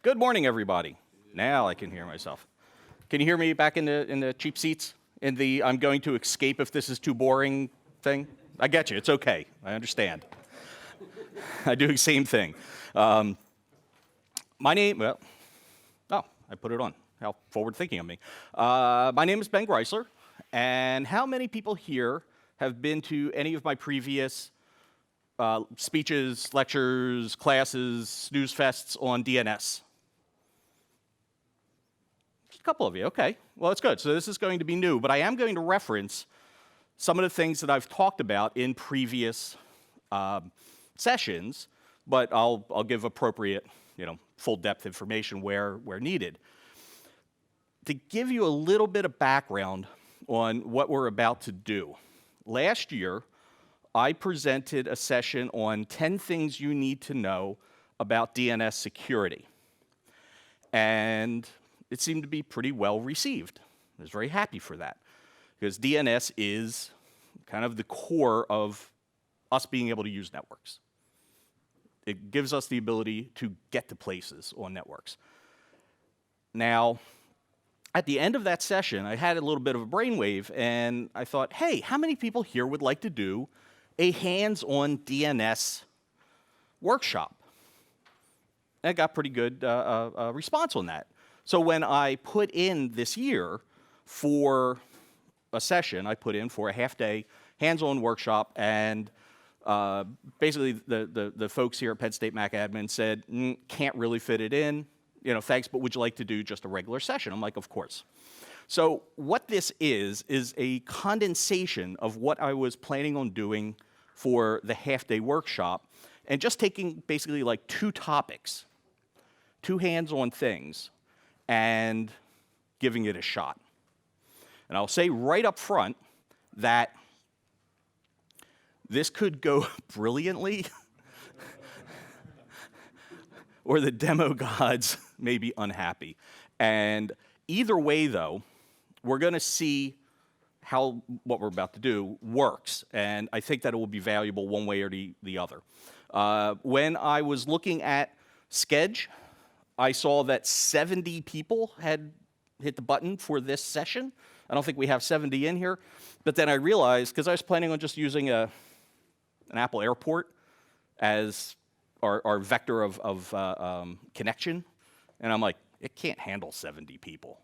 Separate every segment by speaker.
Speaker 1: Good morning, everybody. Now I can hear myself. Can you hear me back in the cheap seats? In the I'm going to escape if this is too boring thing? I get you. It's okay. I understand. I do the same thing. My name, well, oh, I put it on. How forward-thinking of me. My name is Ben Greisler, and how many people here have been to any of my previous speeches, lectures, classes, snooze fests on DNS? Just a couple of you, okay. Well, that's good. So this is going to be new, but I am going to reference some of the things that I've talked about in previous sessions, but I'll give appropriate, full-depth information where needed. To give you a little bit of background on what we're about to do, last year, I presented a session on 10 things you need to know about DNS security. And it seemed to be pretty well received. I was very happy for that, because DNS is kind of the core of us being able to use networks. It gives us the ability to get to places on networks. Now, at the end of that session, I had a little bit of a brainwave, and I thought, hey, how many people here would like to do a hands-on DNS workshop? And I got pretty good response on that. So when I put in this year for a session, I put in for a half-day hands-on workshop, and basically the folks here at Penn State Mac Admin said, can't really fit it in. Thanks, but would you like to do just a regular session? I'm like, of course. So what this is a condensation of what I was planning on doing for the half-day workshop, and just taking basically like two topics, two hands-on things, and giving it a shot. And I'll say right up front that this could go brilliantly, or the demo gods may be unhappy. And either way, though, we're going to see how what we're about to do works. And I think that it will be valuable one way or the other. When I was looking at Schedge, I saw that 70 people had hit the button for this session. I don't think we have 70 in here. But then I realized, because I was planning on just using an Apple Airport as our vector of connection, and I'm like, it can't handle 70 people.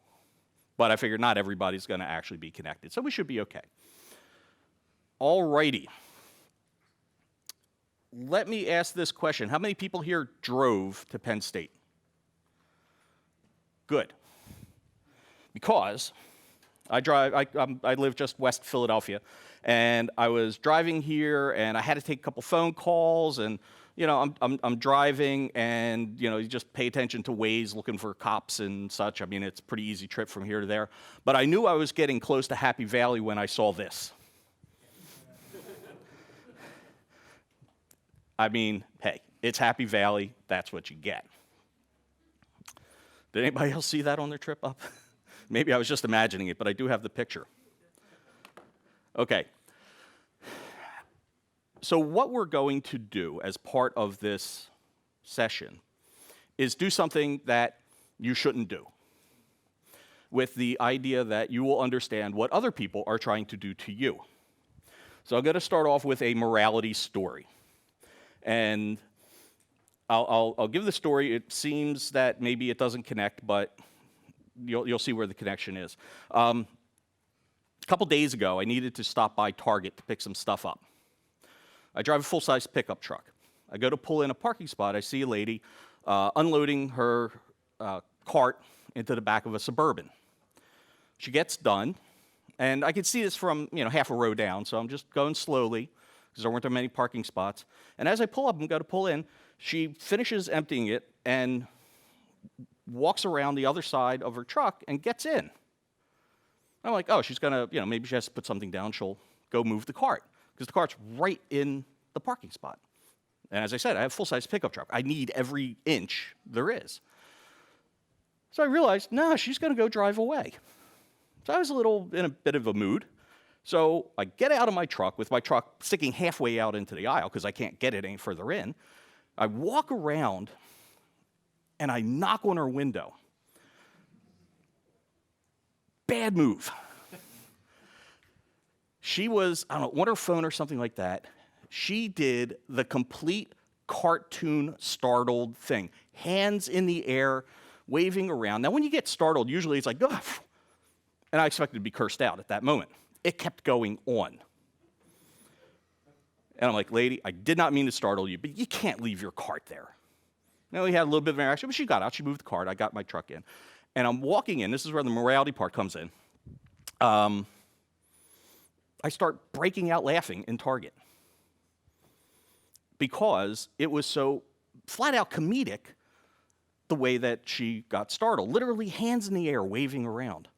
Speaker 1: But I figured not everybody's going to actually be connected, so we should be okay. All righty. Let me ask this question. How many people here drove to Penn State? Good. Because I live just west Philadelphia, and I was driving here, and I had to take a couple phone calls, and I'm driving, and you just pay attention to Waze, looking for cops and such. I mean, it's a pretty easy trip from here to there. But I knew I was getting close to Happy Valley when I saw this. I mean, hey, it's Happy Valley. That's what you get. Did anybody else see that on their trip up? Maybe I was just imagining it, but I do have the picture. Okay. So what we're going to do as part of this session is do something that you shouldn't do, with the idea that you will understand what other people are trying to do to you. So I'm going to start off with a morality story. And I'll give the story. It seems that maybe it doesn't connect, but you'll see where the connection is. A couple days ago, I needed to stop by Target to pick some stuff up. I drive a full-size pickup truck. I go to pull in a parking spot. I see a lady unloading her cart into the back of a Suburban. She gets done, and I can see this from half a row down, so I'm just going slowly because there weren't that many parking spots. And as I pull up and go to pull in, she finishes emptying it and walks around the other side of her truck and gets in. I'm like, oh, she's going to, maybe she has to put something down. She'll go move the cart, because the cart's right in the parking spot. And as I said, I have a full-size pickup truck. I need every inch there is. So I realized, no, she's going to go drive away. So I was in a bit of a mood. So I get out of my truck with my truck sticking halfway out into the aisle because I can't get it any further in. I walk around and I knock on her window. Bad move. She was, I don't know, on her phone or something like that. She did the complete cartoon startled thing. Hands in the air, waving around. Now, when you get startled, usually it's like, ugh. And I expected to be cursed out at that moment. It kept going on. And I'm like, lady, I did not mean to startle you, but you can't leave your cart there. Now, we had a little bit of interaction, but she got out. She moved the cart. I got my truck in. And I'm walking in. This is where the morality part comes in. I start breaking out laughing in Target because it was so flat out comedic the way that she got startled. Literally hands in the air, waving around.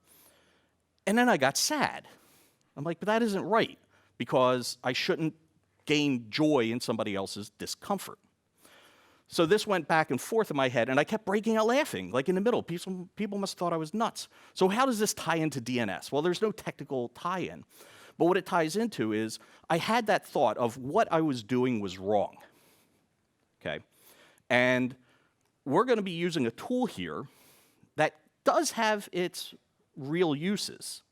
Speaker 1: And then I got sad. I'm like, but that isn't right because I shouldn't gain joy in somebody else's discomfort. So this went back and forth in my head, and I kept breaking out laughing, like in the middle. People must have thought I was nuts. So how does this tie into DNS? Well, there's no technical tie-in. But what it ties into is I had that thought of what I was doing was wrong. Okay? And we're going to be using a tool here that does have its real uses.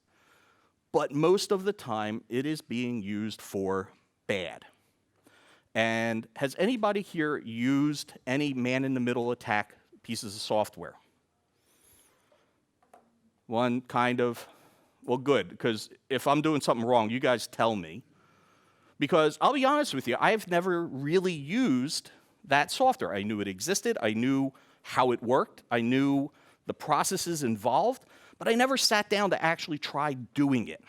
Speaker 1: But most of the time, it is being used for bad. And has anybody here used any man-in-the-middle attack pieces of software? One kind of, well, good, because if I'm doing something wrong, you guys tell me. Because I'll be honest with you, I've never really used that software. I knew it existed, I knew how it worked, I knew the processes involved, but I never sat down to actually try doing it.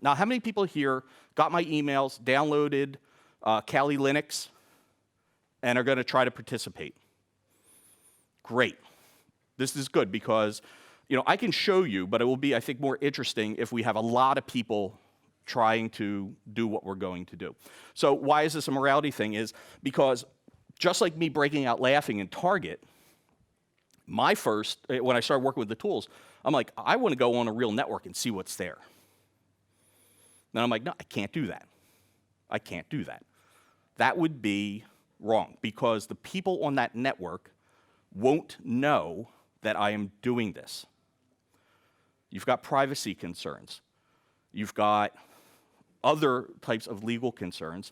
Speaker 1: Now, how many people here got my emails, downloaded Kali Linux, and are going to try to participate? Great. This is good because, I can show you, but it will be, I think, more interesting if we have a lot of people trying to do what we're going to do. So why is this a morality thing? Is because just like me breaking out laughing in Target, when I started working with the tools, I'm like, I want to go on a real network and see what's there. Then I'm like, no, I can't do that. I can't do that. That would be wrong because the people on that network won't know that I am doing this. You've got privacy concerns. You've got other types of legal concerns.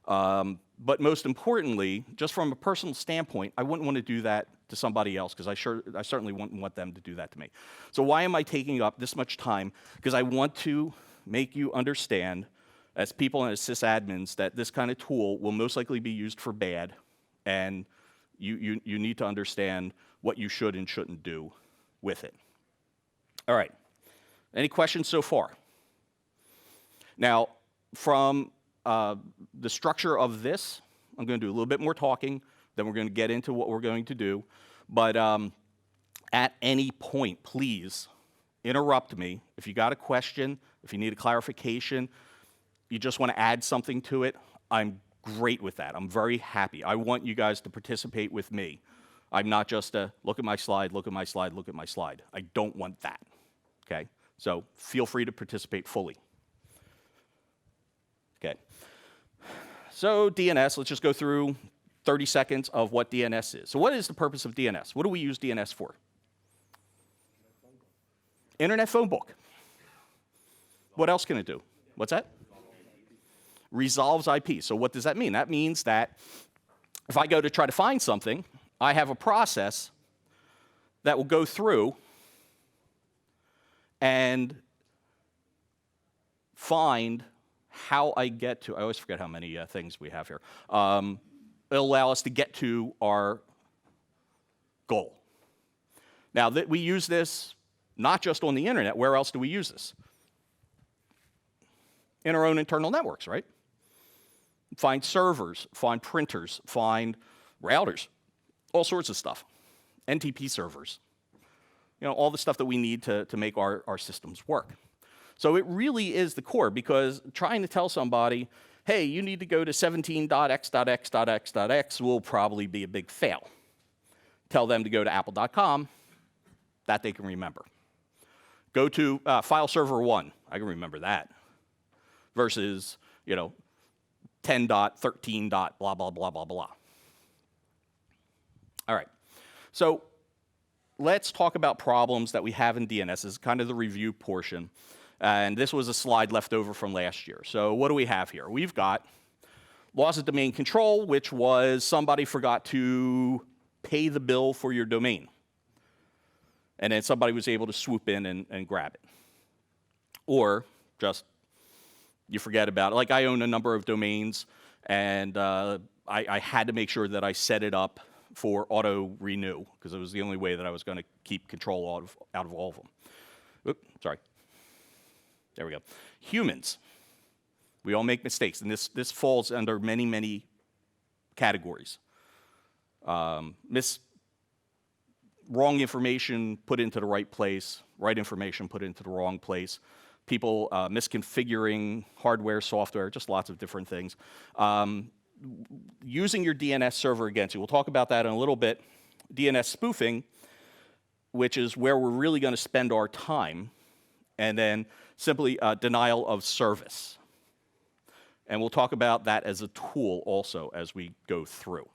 Speaker 1: But most importantly, just from a personal standpoint, I wouldn't want to do that to somebody else because I certainly wouldn't want them to do that to me. So why am I taking up this much time? Because I want to make you understand as people and as sysadmins that this kind of tool will most likely be used for bad, and you need to understand what you should and shouldn't do with it. All right. Any questions so far? Now, from the structure of this, I'm going to do a little bit more talking, then we're going to get into what we're going to do. But at any point, please interrupt me. If you got a question, if you need a clarification, you just want to add something to it, I'm great with that. I'm very happy. I want you guys to participate with me. I'm not just a look at my slide, look at my slide, look at my slide. I don't want that, okay? So feel free to participate fully. Okay. So DNS, let's just go through 30 seconds of what DNS is. So what is the purpose of DNS? What do we use DNS for? Internet phone book. What else can it do? What's that? Resolves IP. So what does that mean? That means that if I go to try to find something, I have a process that will go through and find how I get to, I always forget how many things we have here. It'll allow us to get to our goal. Now, that we use this not just on the internet, where else do we use this? In our own internal networks, right? Find servers, find printers, find routers, all sorts of stuff. NTP servers. All the stuff that we need to make our systems work. So it really is the core, because trying to tell somebody, hey, you need to go to 17.x.x.x.x will probably be a big fail. Tell them to go to apple.com, that they can remember. Go to file server 1, I can remember that, versus 10.13. Blah, blah, blah, blah, blah. All right, so let's talk about problems that we have in DNS. This is kind of the review portion. And this was a slide left over from last year. So what do we have here? We've got loss of domain control, which was somebody forgot to pay the bill for your domain. And then somebody was able to swoop in and grab it. Or just you forget about it. Like I own a number of domains, and I had to make sure that I set it up for auto renew, because it was the only way that I was going to keep control out of all of them. Oops, sorry. There we go. Humans. We all make mistakes, and this falls under many, many categories. Wrong information put into the right place, right information put into the wrong place, people misconfiguring hardware, software, just lots of different things. Using your DNS server against you. We'll talk about that in a little bit. DNS spoofing, which is where we're really going to spend our time, and then simply denial of service. And we'll talk about that as a tool also as we go through.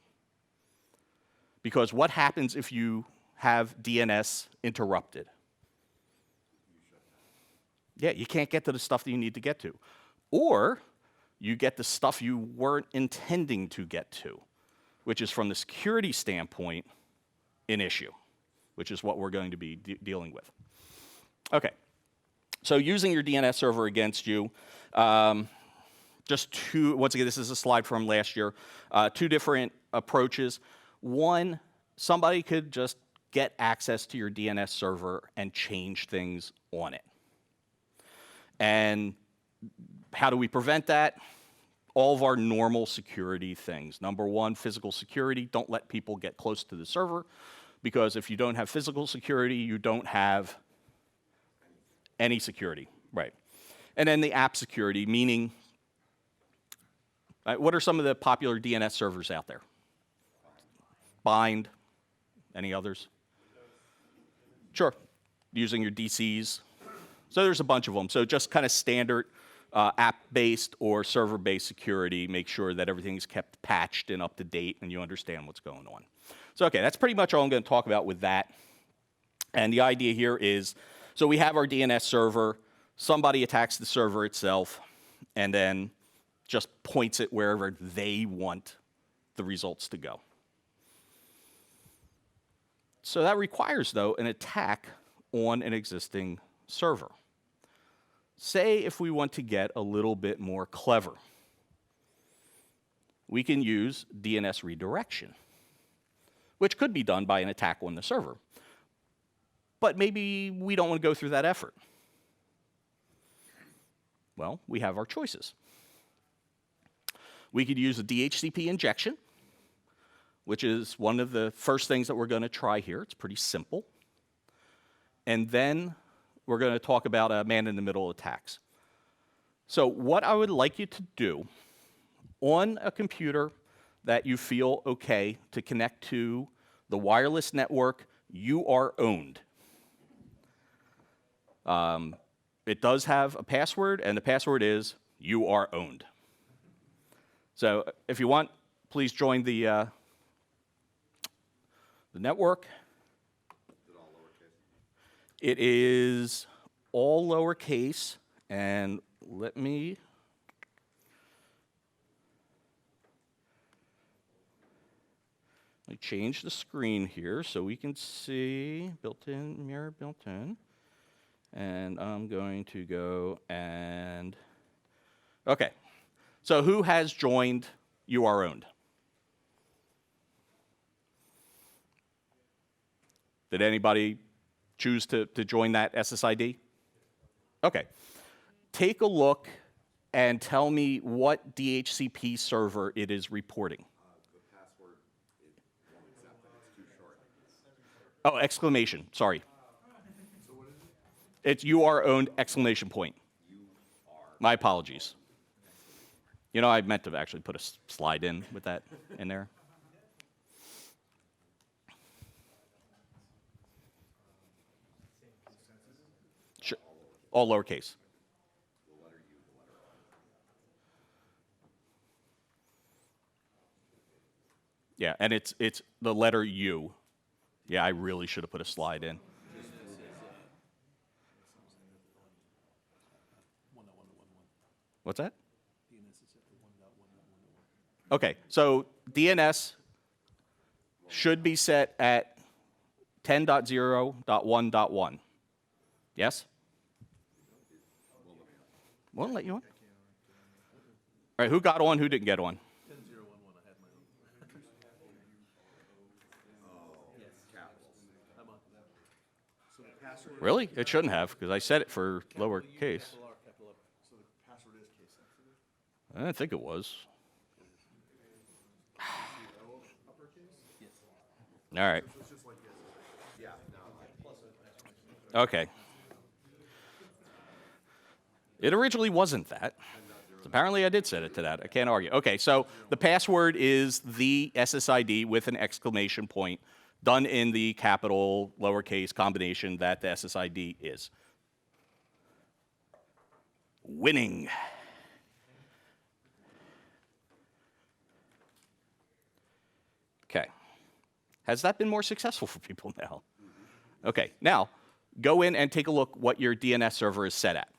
Speaker 1: Because what happens if you have DNS interrupted? Yeah, you can't get to the stuff that you need to get to. Or you get the stuff you weren't intending to get to, which is from the security standpoint an issue, which is what we're going to be dealing with. Okay, so using your DNS server against you, just two, once again, this is a slide from last year, two different approaches. One, somebody could just get access to your DNS server and change things on it. And how do we prevent that? All of our normal security things. Number one, physical security. Don't let people get close to the server, because if you don't have physical security, you don't have any security, right? And then the app security, meaning, what are some of the popular DNS servers out there? Bind, any others? Sure, using your DCs. So there's a bunch of them. So just kind of standard app-based or server-based security. Make sure that everything's kept patched and up to date and you understand what's going on. So okay, that's pretty much all I'm going to talk about with that. And the idea here is, so we have our DNS server, somebody attacks the server itself, and then just points it wherever they want the results to go. So that requires, though, an attack on an existing server. Say if we want to get a little bit more clever, we can use DNS redirection, which could be done by an attack on the server. But maybe we don't want to go through that effort. Well, we have our choices. We could use a DHCP injection, which is one of the first things that we're going to try here. It's pretty simple. And then we're going to talk about man-in-the-middle attacks. So what I would like you to do on a computer that you feel okay to connect to the wireless network, you are owned. It does have a password, and the password is, you are owned. So if you want, please join the network. It is all lowercase, and let me change the screen here so we can see built-in, mirror built-in. And I'm going to go and, okay. So who has joined You Are Owned? Did anybody choose to join that SSID? Okay. Take a look and tell me what DHCP server it is reporting.
Speaker 2: The password won't accept it. It's too short.
Speaker 1: Oh, exclamation, sorry.
Speaker 2: So what is it?
Speaker 1: It's You Are Owned, exclamation point.
Speaker 2: You are.
Speaker 1: My apologies. You know, I meant to actually put a slide in with that in there. Sure. All lowercase.
Speaker 2: The letter U, the letter R.
Speaker 1: Yeah, and it's the letter U, Yeah, I really should have put a slide in. What's that? Okay, so DNS should be set at 10.0.1.1. Yes? Won't let you on? All right, who got on, who didn't get on?
Speaker 3: 10.0.1.1, I had my own. I'm on.
Speaker 2: So the password,
Speaker 1: Really? It shouldn't have, because I set it for lowercase.
Speaker 3: Capital R, capital O.
Speaker 2: so the password is case sensitive?
Speaker 1: I didn't think it was. All right.
Speaker 2: So it's just like this? Yeah, no.
Speaker 1: Okay. It originally wasn't that. Apparently I did set it to that. I can't argue. Okay, so the password is the SSID with an exclamation point done in the capital lowercase combination that the SSID is. Winning. Okay. Has that been more successful for people now? Okay, now go in and take a look what your DNS server is set at.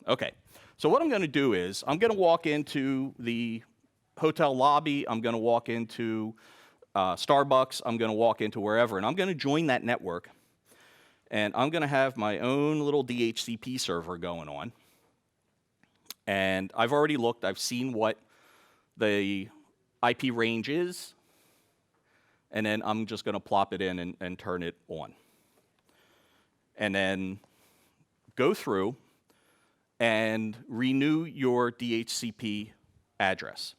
Speaker 1: Okay, so what I'm going to do is I'm going to walk into the hotel lobby, I'm going to walk into Starbucks, I'm going to walk into wherever, and I'm going to join that network, and I'm going to have my own little DHCP server going on. And I've already looked, I've seen what the IP range is, and then I'm just going to plop it in and turn it on. And then go through and renew your DHCP address.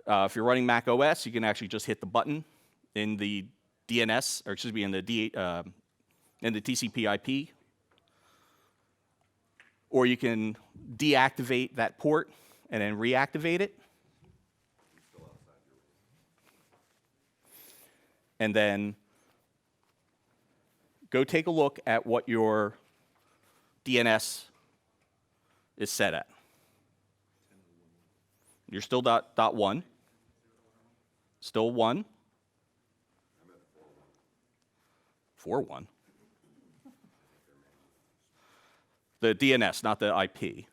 Speaker 1: If you're running Mac OS, you can actually just hit the button in the DNS, or excuse me, in the TCP IP, or you can deactivate that port and then reactivate it. And then go take a look at what your DNS is set at. You're still .1. Still 1. 4.1. The DNS, not the IP.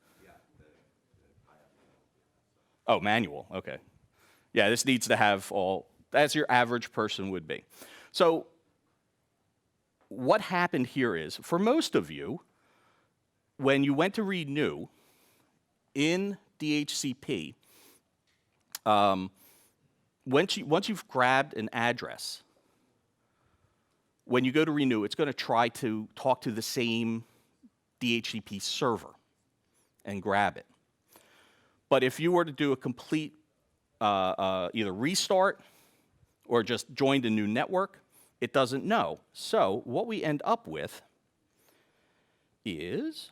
Speaker 1: Oh, manual. Okay. Yeah, this needs to have all, as your average person would be. So what happened here is, for most of you, when you went to renew in DHCP, once you've grabbed an address, when you go to renew, it's going to try to talk to the same DHCP server and grab it. But if you were to do a complete either restart or just joined a new network, it doesn't know. So what we end up with is,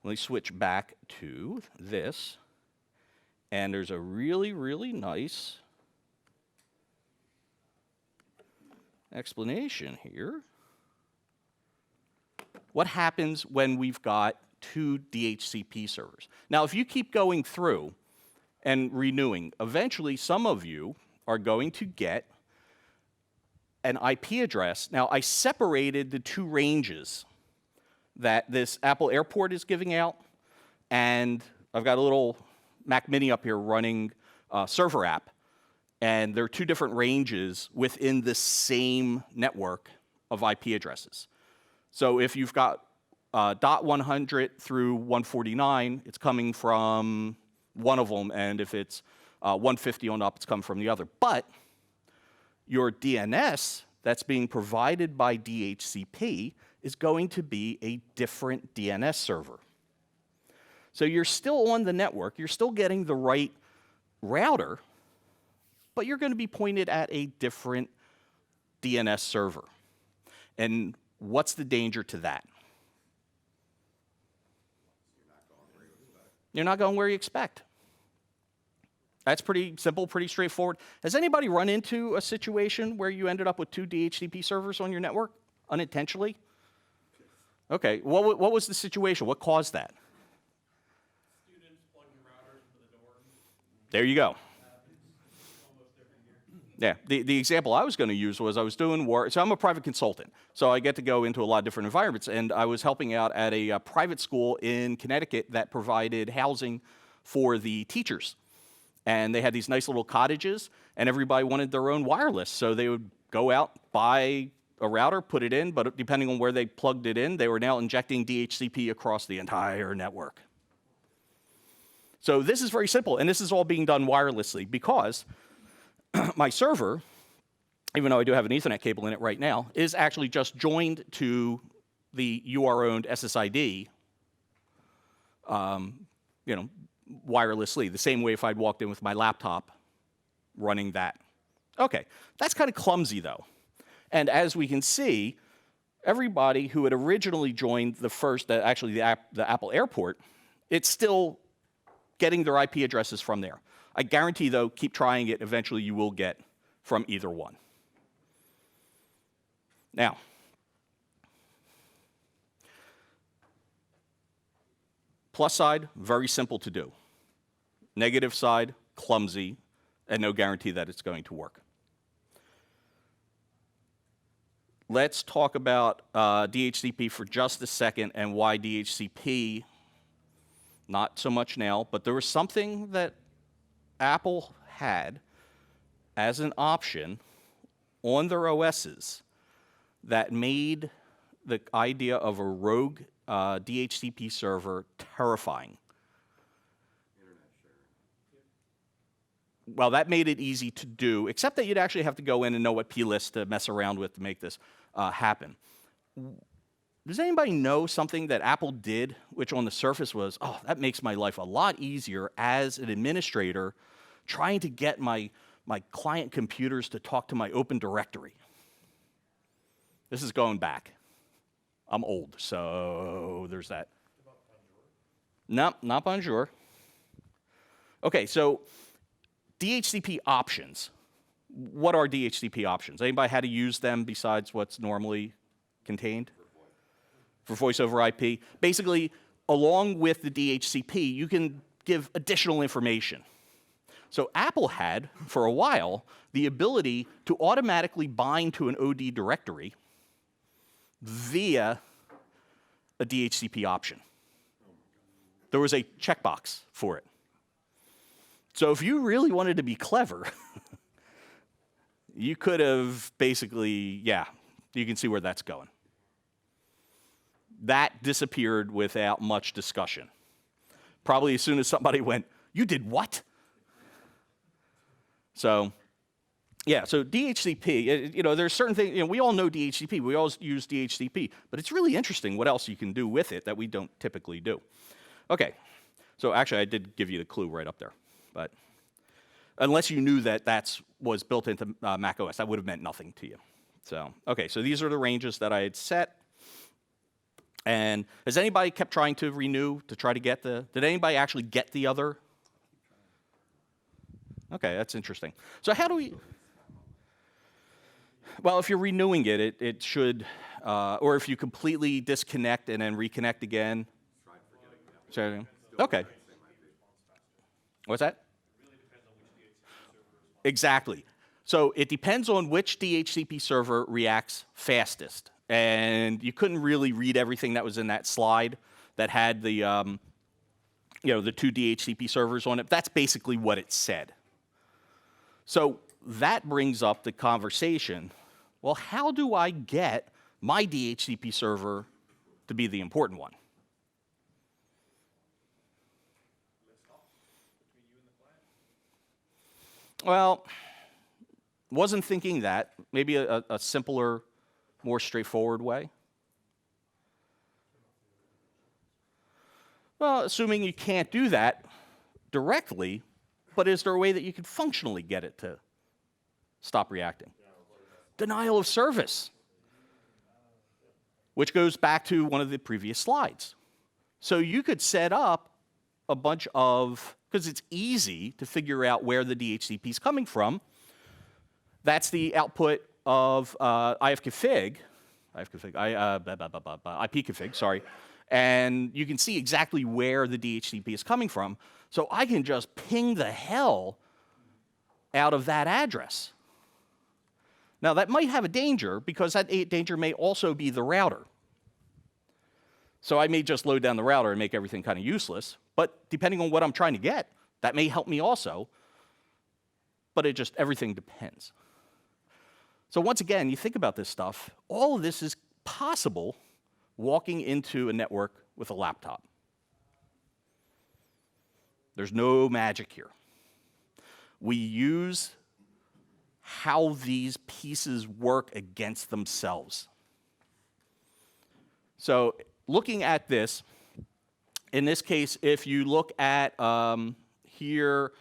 Speaker 1: let me switch back to this, and there's a really, really nice explanation here. What happens when we've got two DHCP servers? Now, if you keep going through and renewing, eventually some of you are going to get an IP address. Now, I separated the two ranges that this Apple Airport is giving out, and I've got a little Mac Mini up here running a server app, and there are two different ranges within the same network of IP addresses. So if you've got .100 through 149, it's coming from one of them, and if it's 150 on up, it's coming from the other. But your DNS that's being provided by DHCP is going to be a different DNS server. So you're still on the network, you're still getting the right router, but you're going to be pointed at a different DNS server. And what's the danger to that? You're not going where you expect. That's pretty simple, pretty straightforward. Has anybody run into a situation where you ended up with two DHCP servers on your network unintentionally? Okay, what was the situation? What caused that?
Speaker 4: Students plugging routers into the door.
Speaker 1: There you go. Yeah, the example I was going to use was I was doing work. So I'm a private consultant, so I get to go into a lot of different environments. And I was helping out at a private school in Connecticut that provided housing for the teachers. And they had these nice little cottages, and everybody wanted their own wireless. So they would go out, buy a router, put it in, but depending on where they plugged it in, they were now injecting DHCP across the entire network. So this is very simple, and this is all being done wirelessly because my server, even though I do have an Ethernet cable in it right now, is actually just joined to the UR-owned SSID, wirelessly, the same way if I'd walked in with my laptop running that. Okay, that's kind of clumsy though. And as we can see, everybody who had originally joined the Apple Airport, it's still getting their IP addresses from there. I guarantee, though, keep trying it. Eventually, you will get from either one. Now, plus side, very simple to do. Negative side, clumsy, and no guarantee that it's going to work. Let's talk about DHCP for just a second and why DHCP, not so much now, but there was something that Apple had as an option on their OSs that made the idea of a rogue DHCP server terrifying. Well, that made it easy to do, except that you'd actually have to go in and know what plist to mess around with to make this happen. Does anybody know something that Apple did, which on the surface was, oh, that makes my life a lot easier as an administrator trying to get my client computers to talk to my open directory? This is going back. I'm old, so there's that. No, not Bonjour. Okay, so DHCP options. What are DHCP options? Anybody had to use them besides what's normally contained? For voice over IP. Basically, along with the DHCP, you can give additional information. So Apple had, for a while, the ability to automatically bind to an OD directory via a DHCP option. There was a checkbox for it. So if you really wanted to be clever, you could have basically, yeah, you can see where that's going. That disappeared without much discussion. Probably as soon as somebody went, "You did what?" So, yeah, so DHCP, there's certain things, we all know DHCP, we all use DHCP, but it's really interesting what else you can do with it that we don't typically do. Okay, so actually I did give you the clue right up there, but unless you knew that was built into Mac OS, that would have meant nothing to you. So, okay, so these are the ranges that I had set. And has anybody kept trying to renew to try to get did anybody actually get the other? Okay, that's interesting. So how do we, well, if you're renewing it, it should, or if you completely disconnect and then reconnect again. Okay. What's that? Exactly. So it depends on which DHCP server reacts fastest. And you couldn't really read everything that was in that slide that had the, the two DHCP servers on it. That's basically what it said. So that brings up the conversation, well, how do I get my DHCP server to be the important one? Well, wasn't thinking that. Maybe a simpler, more straightforward way. Well, assuming you can't do that directly, but is there a way that you could functionally get it to stop reacting? Denial of service, which goes back to one of the previous slides. So you could set up a bunch of, because it's easy to figure out where the DHCP is coming from. That's the output of ipconfig, sorry, and you can see exactly where the DHCP is coming from. So I can just ping the hell out of that address. Now, that might have a danger because that danger may also be the router. So I may just load down the router and make everything kind of useless, but depending on what I'm trying to get, that may help me also, but everything depends. So once again, you think about this stuff, all of this is possible walking into a network with a laptop. There's no magic here. We use how these pieces work against themselves. So looking at this, in this case, if you look at here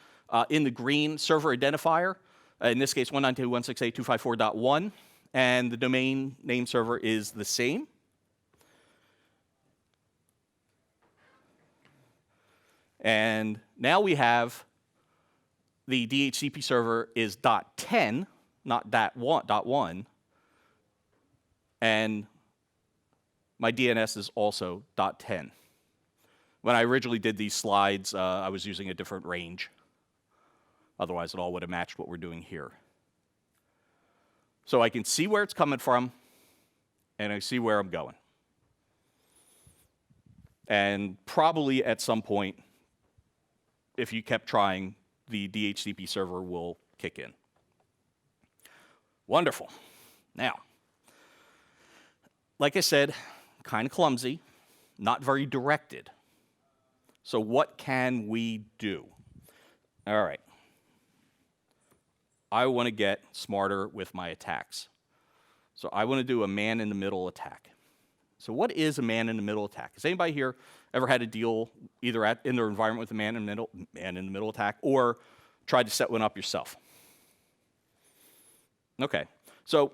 Speaker 1: in the green server identifier, in this case 192.168.254.1, and the domain name server is the same. And now we have the DHCP server is .10, not .1, and my DNS is also .10. When I originally did these slides, I was using a different range. Otherwise, it all would have matched what we're doing here. So I can see where it's coming from, and I see where I'm going. And probably at some point, if you kept trying, the DHCP server will kick in. Wonderful. Now, like I said, kind of clumsy, not very directed. So what can we do? All right. I want to get smarter with my attacks. So I want to do a man-in-the-middle attack. So what is a man-in-the-middle attack? Has anybody here ever had to deal either in their environment with a man-in-the-middle attack or tried to set one up yourself? Okay. So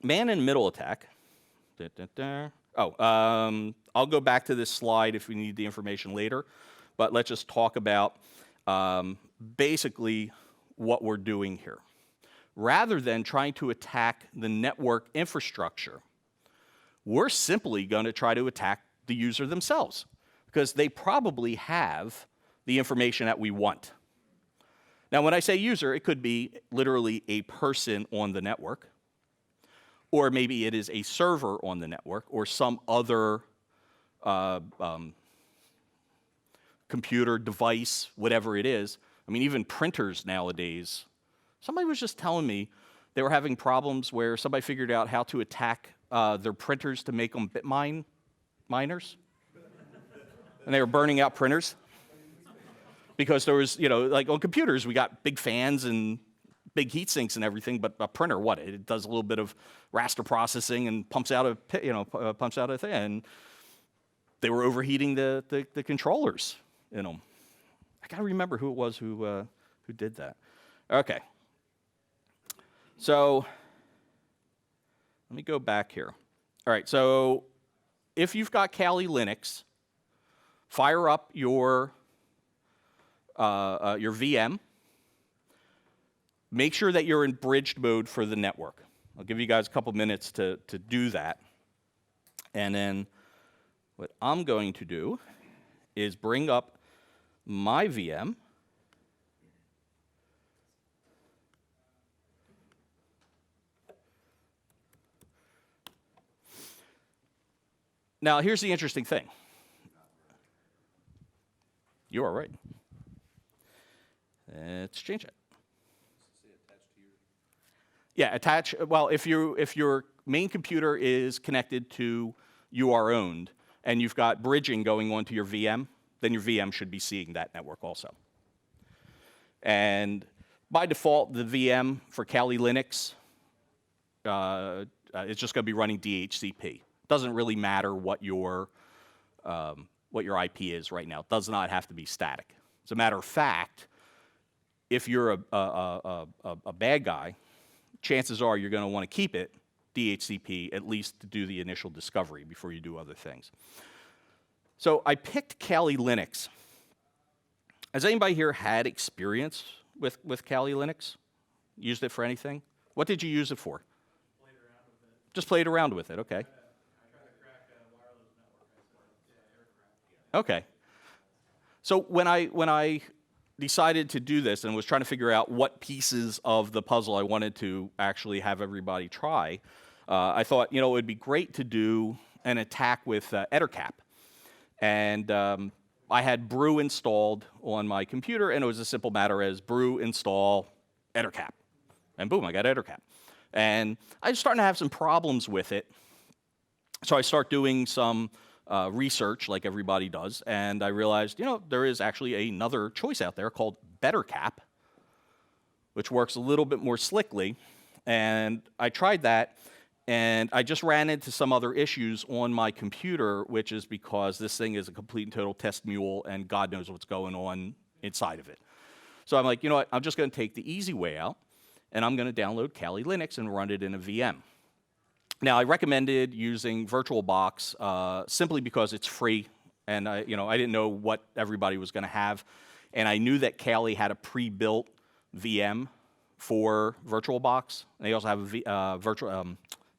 Speaker 1: man-in-the-middle attack. I'll go back to this slide if we need the information later, but let's just talk about basically what we're doing here. Rather than trying to attack the network infrastructure, we're simply going to try to attack the user themselves because they probably have the information that we want. Now, when I say user, it could be literally a person on the network, or maybe it is a server on the network, or some other computer device, whatever it is. I mean, even printers nowadays. Somebody was just telling me they were having problems where somebody figured out how to attack their printers to make them miners. And they were burning out printers. Because there was, like on computers, we got big fans and big heat sinks and everything, but a printer, what? It does a little bit of raster processing and pumps out a thing. And they were overheating the controllers in them. I gotta remember who it was who did that. Okay. So let me go back here. All right. So if you've got Kali Linux, fire up your VM. Make sure that you're in bridged mode for the network. I'll give you guys a couple minutes to do that. And then what I'm going to do is bring up my VM. Now, here's the interesting thing. You are right. Let's change it. Yeah, attach. Well, if your main computer is connected to your owned, and you've got bridging going on to your VM, then your VM should be seeing that network also. And by default, the VM for Kali Linux, it's just going to be running DHCP. It doesn't really matter what your IP is right now. It does not have to be static. As a matter of fact, if you're a bad guy, chances are you're going to want to keep it DHCP, at least to do the initial discovery before you do other things. So I picked Kali Linux. Has anybody here had experience with Kali Linux? Used it for anything? What did you use it for?
Speaker 3: Played around with it.
Speaker 1: Just played around with it, okay.
Speaker 3: I tried to crack a wireless network. I said, yeah, aircraft.
Speaker 1: Okay. So when I decided to do this and was trying to figure out what pieces of the puzzle I wanted to actually have everybody try, I thought, it would be great to do an attack with EtherCap. And I had brew installed on my computer, and it was a simple matter as brew install EtherCap. And boom, I got EtherCap. And I was starting to have some problems with it. So I start doing some research like everybody does, and I realized, there is actually another choice out there called BetterCap, which works a little bit more slickly. And I tried that, and I just ran into some other issues on my computer, which is because this thing is a complete and total test mule, and God knows what's going on inside of it. So I'm like, you know what, I'm just going to take the easy way out, and I'm going to download Kali Linux and run it in a VM. Now, I recommended using VirtualBox simply because it's free, and I didn't know what everybody was going to have, and I knew that Kali had a pre-built VM for VirtualBox. They also have a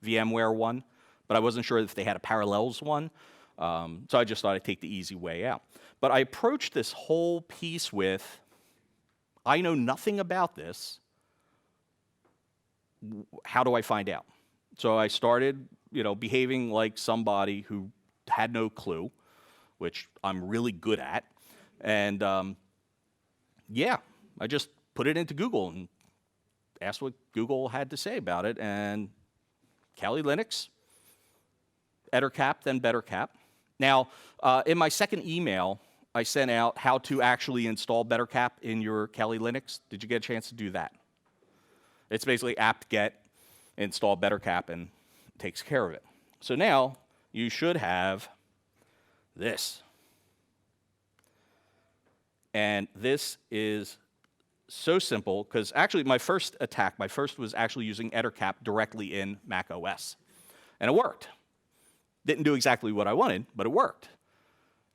Speaker 1: VMware one, but I wasn't sure if they had a Parallels one, so I just thought I'd take the easy way out. But I approached this whole piece with, I know nothing about this. How do I find out? So I started, behaving like somebody who had no clue, which I'm really good at. And I just put it into Google and asked what Google had to say about it. And Kali Linux, EtherCap, then BetterCap. Now, in my second email, I sent out how to actually install BetterCap in your Kali Linux. Did you get a chance to do that? It's basically apt-get install BetterCap and takes care of it. So now you should have this. And this is so simple because actually my first was actually using EtherCap directly in Mac OS. And it worked. Didn't do exactly what I wanted, but it worked.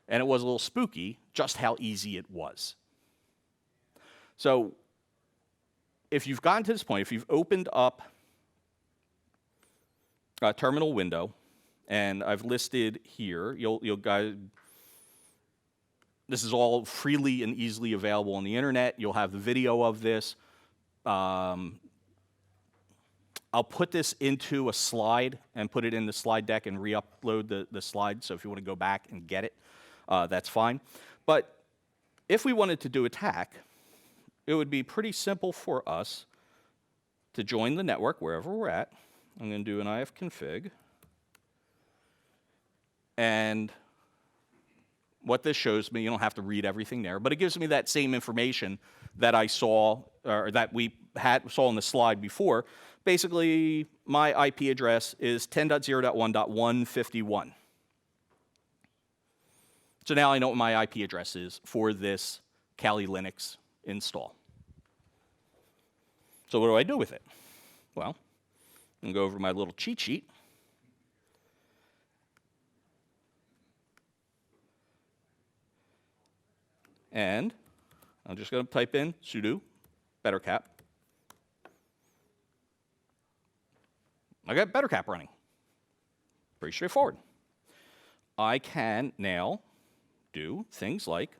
Speaker 1: And it was a little spooky just how easy it was. So if you've gotten to this point, if you've opened up a terminal window, and I've listed here, you'll guys, this is all freely and easily available on the internet. You'll have the video of this. I'll put this into a slide and put it in the slide deck and re-upload the slide. So if you want to go back and get it, that's fine. But if we wanted to do attack, it would be pretty simple for us to join the network wherever we're at. I'm going to do an ifconfig. And what this shows me, you don't have to read everything there, but it gives me that same information that I saw, or that we saw on the slide before. Basically, my IP address is 10.0.1.151. So now I know what my IP address is for this Kali Linux install. So what do I do with it? Well, I'm going to go over to my little cheat sheet. And I'm just going to type in sudo BetterCap. I got BetterCap running. Pretty straightforward. I can now do things like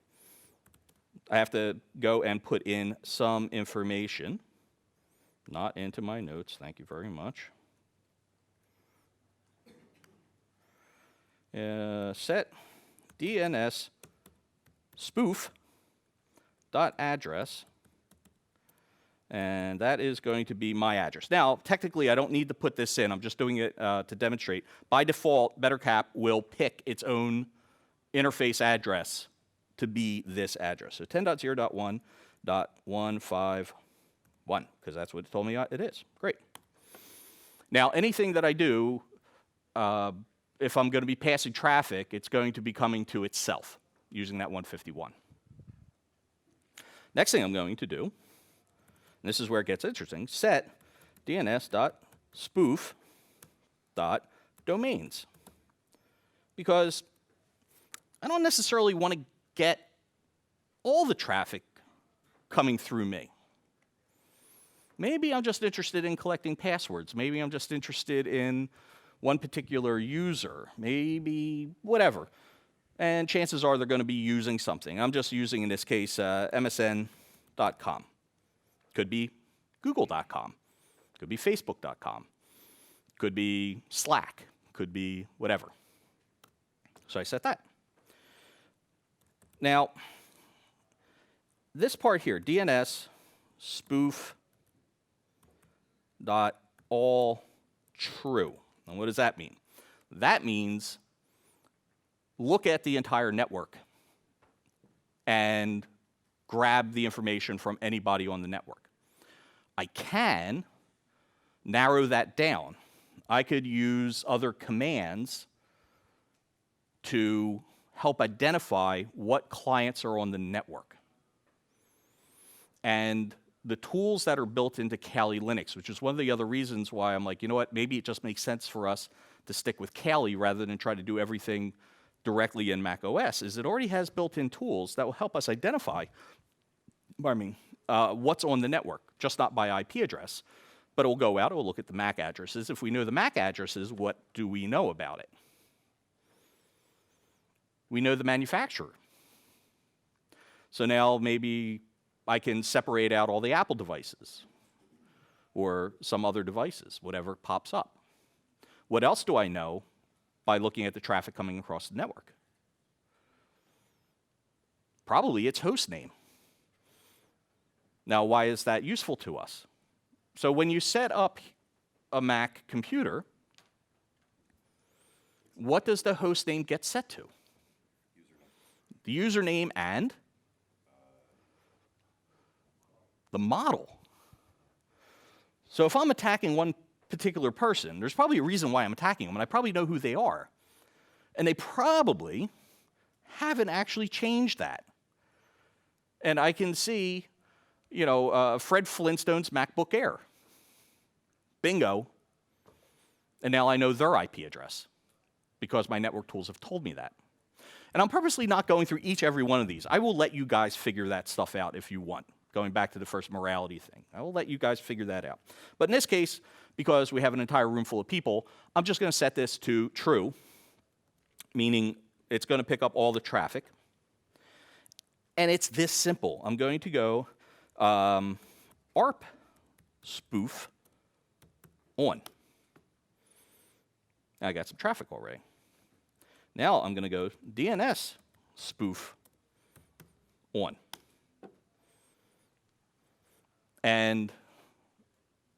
Speaker 1: I have to go and put in some information. Not into my notes, thank you very much. Set DNS spoof dot address, and that is going to be my address. Now, technically, I don't need to put this in. I'm just doing it to demonstrate. By default, BetterCap will pick its own interface address to be this address. So 10.0.1.151, because that's what it told me it is. Great. Now, anything that I do, if I'm going to be passing traffic, it's going to be coming to itself using that 151. Next thing I'm going to do, and this is where it gets interesting, set dns.spoof.domains. Because I don't necessarily want to get all the traffic coming through me. Maybe I'm just interested in collecting passwords. Maybe I'm just interested in one particular user. Maybe whatever. And chances are they're going to be using something. I'm just using, in this case, msn.com. Could be google.com. Could be facebook.com. Could be Slack. Could be whatever. So I set that. Now, this part here, DNS spoof dot all true. And what does that mean? That means look at the entire network and grab the information from anybody on the network. I can narrow that down. I could use other commands to help identify what clients are on the network. And the tools that are built into Kali Linux, which is one of the other reasons why I'm like, you know what, maybe it just makes sense for us to stick with Kali rather than try to do everything directly in Mac OS, is it already has built-in tools that will help us identify, what's on the network, just not by IP address, but it will go out, it will look at the MAC addresses. If we know the MAC addresses, what do we know about it? We know the manufacturer. So now maybe I can separate out all the Apple devices or some other devices, whatever pops up. What else do I know by looking at the traffic coming across the network? Probably its host name. Now, why is that useful to us? So when you set up a Mac computer, what does the host name get set to? The username and the model. So if I'm attacking one particular person, there's probably a reason why I'm attacking them, and I probably know who they are. And they probably haven't actually changed that. And I can see, you know, Fred Flintstone's MacBook Air. Bingo. And now I know their IP address because my network tools have told me that. And I'm purposely not going through every one of these. I will let you guys figure that stuff out if you want. Going back to the first morality thing. I will let you guys figure that out. But in this case, because we have an entire room full of people, I'm just going to set this to true, meaning it's going to pick up all the traffic. And it's this simple. I'm going to go ARP spoof on. I got some traffic already. Now I'm going to go DNS spoof on. And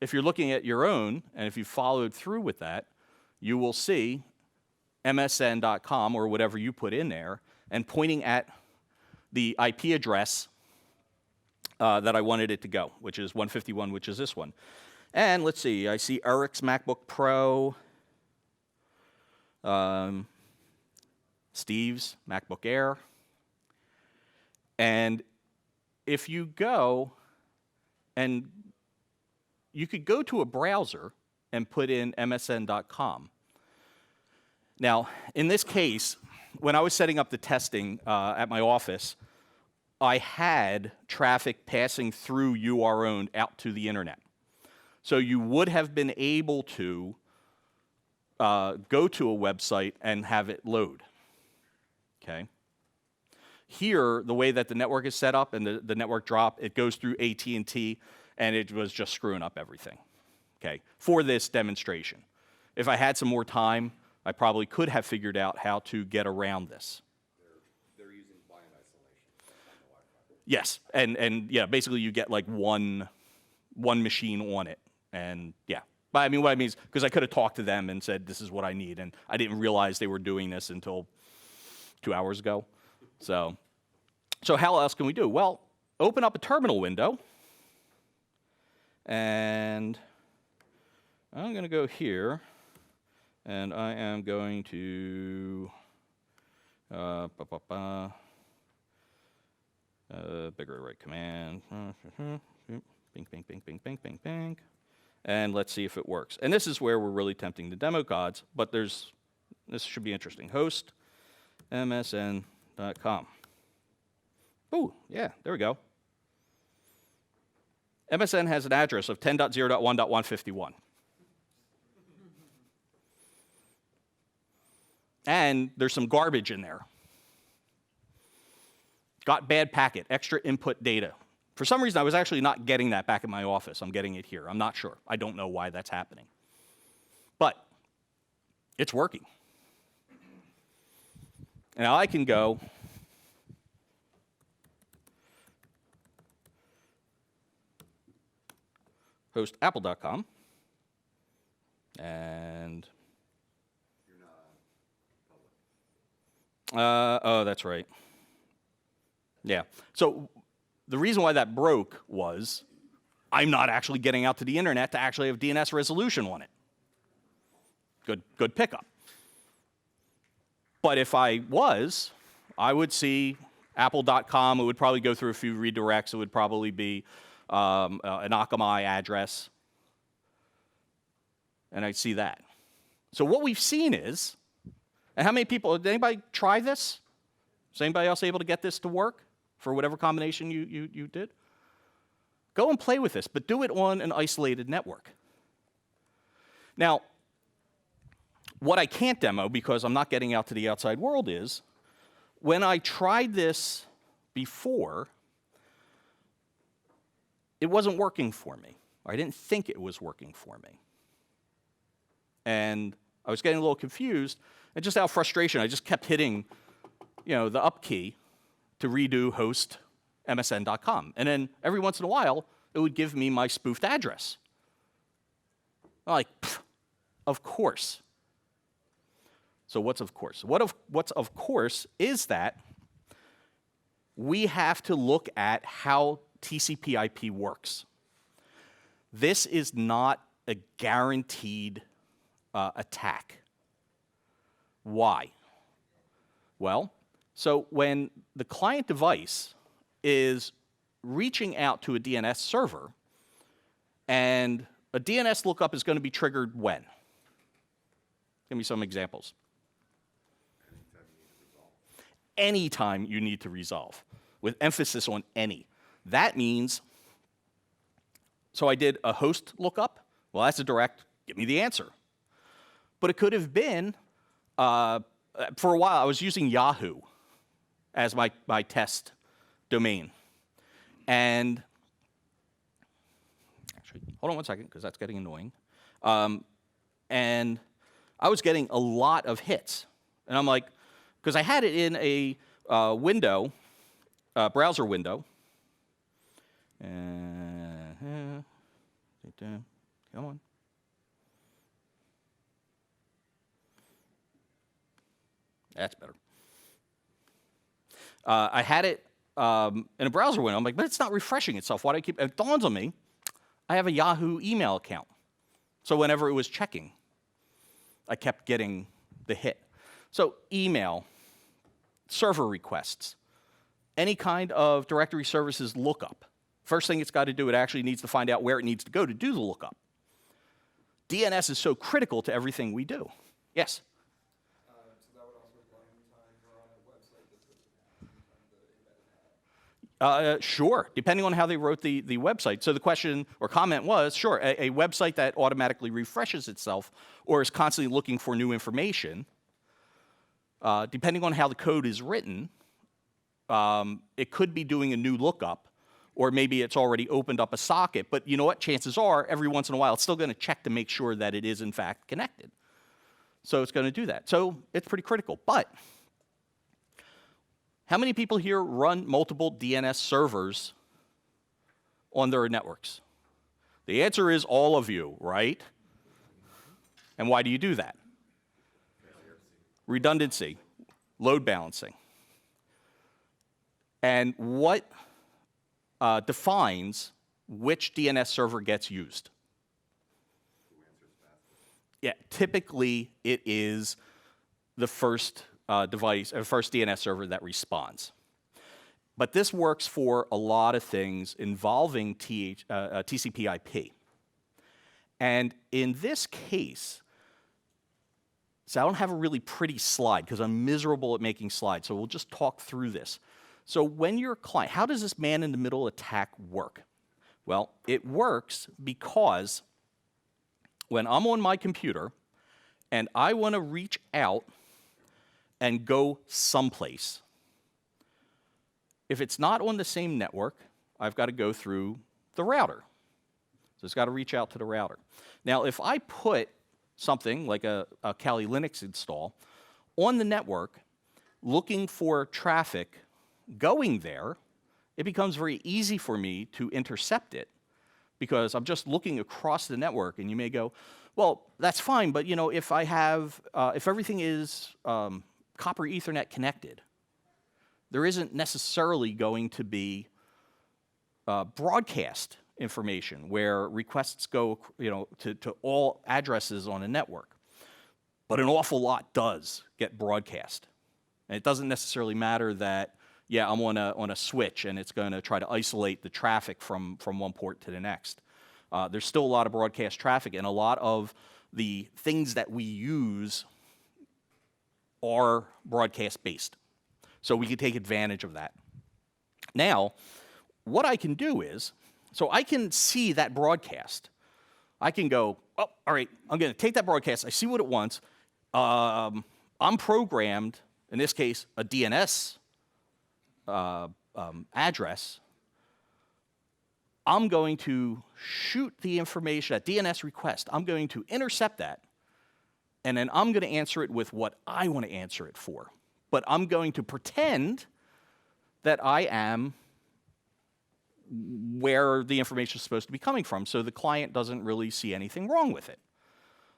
Speaker 1: if you're looking at your own, and if you followed through with that, you will see msn.com or whatever you put in there, and pointing at the IP address that I wanted it to go, which is 151, which is this one. And let's see, I see Eric's MacBook Pro, Steve's MacBook Air. And if you go, and you could go to a browser and put in msn.com. Now, in this case, when I was setting up the testing at my office, I had traffic passing through your own out to the internet. So you would have been able to go to a website and have it load. Okay. Here, the way that the network is set up and the network drop, it goes through AT&T, and it was just screwing up everything, okay, for this demonstration. If I had some more time, I probably could have figured out how to get around this.
Speaker 2: They're using client isolation on the Wi-Fi.
Speaker 1: Yes, and yeah, basically you get like one machine on it, and yeah. But I mean, what I mean is, because I could have talked to them and said, this is what I need, and I didn't realize they were doing this until 2 hours ago. So how else can we do? Well, open up a terminal window, and I'm going to go here, and I am going to bigger right command, bing, bing, bing, bing, bing, bing, bing, and let's see if it works. And this is where we're really tempting the demo gods, but this should be interesting. Host msn.com. Oh, yeah, there we go. MSN has an address of 10.0.1.151. And there's some garbage in there. got bad packet, extra input data. For some reason, I was actually not getting that back in my office. I'm getting it here. I'm not sure. I don't know why that's happening. But it's working. Now I can go host apple.com and oh, that's right. Yeah. So the reason why that broke was I'm not actually getting out to the internet to actually have DNS resolution on it. Good pickup. But if I was, I would see apple.com. It would probably go through a few redirects. It would probably be an Akamai address. And I'd see that. So what we've seen is, and how many people, did anybody try this? Is anybody else able to get this to work for whatever combination you did? Go and play with this, but do it on an isolated network. Now, what I can't demo, because I'm not getting out to the outside world, is when I tried this before, it wasn't working for me. I didn't think it was working for me. And I was getting a little confused, and just out of frustration, I just kept hitting, the up key to redo host msn.com. And then every once in a while, it would give me my spoofed address. I'm like, of course. So what's of course? What's of course is that we have to look at how TCP/IP works. This is not a guaranteed attack. Why? Well, so when the client device is reaching out to a DNS server, and a DNS lookup is going to be triggered when? Give me some examples. Anytime you need to resolve, with emphasis on any. That means, so I did a host lookup. Well, that's a direct, give me the answer. But it could have been, for a while, I was using Yahoo as my test domain. And, actually, hold on one second, because that's getting annoying. And I was getting a lot of hits. And I'm like, because I had it in a window, browser window. Come on. That's better. I had it in a browser window. I'm like, but it's not refreshing itself. Why do I keep? It dawns on me, I have a Yahoo email account. So whenever it was checking, I kept getting the hit. So email, server requests, any kind of directory services lookup. First thing it's got to do, it actually needs to find out where it needs to go to do the lookup. DNS is so critical to everything we do. Yes?
Speaker 3: So that would also apply anytime you're on a website that doesn't have the embedded hat.
Speaker 1: Sure, depending on how they wrote the website. So the question or comment was, sure, a website that automatically refreshes itself or is constantly looking for new information, depending on how the code is written, it could be doing a new lookup, or maybe it's already opened up a socket. But you know what? Chances are, every once in a while, it's still going to check to make sure that it is, in fact, connected. So it's going to do that. So it's pretty critical. But how many people here run multiple DNS servers on their networks? The answer is all of you, right? And why do you do that? Redundancy, load balancing. And what defines which DNS server gets used? Yeah, typically it is the first device, or first DNS server that responds. But this works for a lot of things involving TCP/IP. And in this case, so I don't have a really pretty slide because I'm miserable at making slides, so we'll just talk through this. So when you're a client, how does this man-in-the-middle attack work? Well, it works because when I'm on my computer and I want to reach out and go someplace, If it's not on the same network, I've got to go through the router. So it's got to reach out to the router. Now, if I put something like a Kali Linux install on the network looking for traffic going there, it becomes very easy for me to intercept it because I'm just looking across the network, and you may go, well, that's fine, but if I have, if everything is copper Ethernet connected, there isn't necessarily going to be broadcast information where requests go, to all addresses on a network. But an awful lot does get broadcast. And it doesn't necessarily matter that, yeah, I'm on a switch and it's going to try to isolate the traffic from one port to the next. There's still a lot of broadcast traffic, and a lot of the things that we use are broadcast-based. So we can take advantage of that. Now, what I can do is, so I can see that broadcast. I can go, oh, all right, I'm going to take that broadcast. I see what it wants. I'm programmed, in this case, a DNS address. I'm going to shoot the information, that DNS request. I'm going to intercept that, and then I'm going to answer it with what I want to answer it for. But I'm going to pretend that I am where the information is supposed to be coming from, so the client doesn't really see anything wrong with it.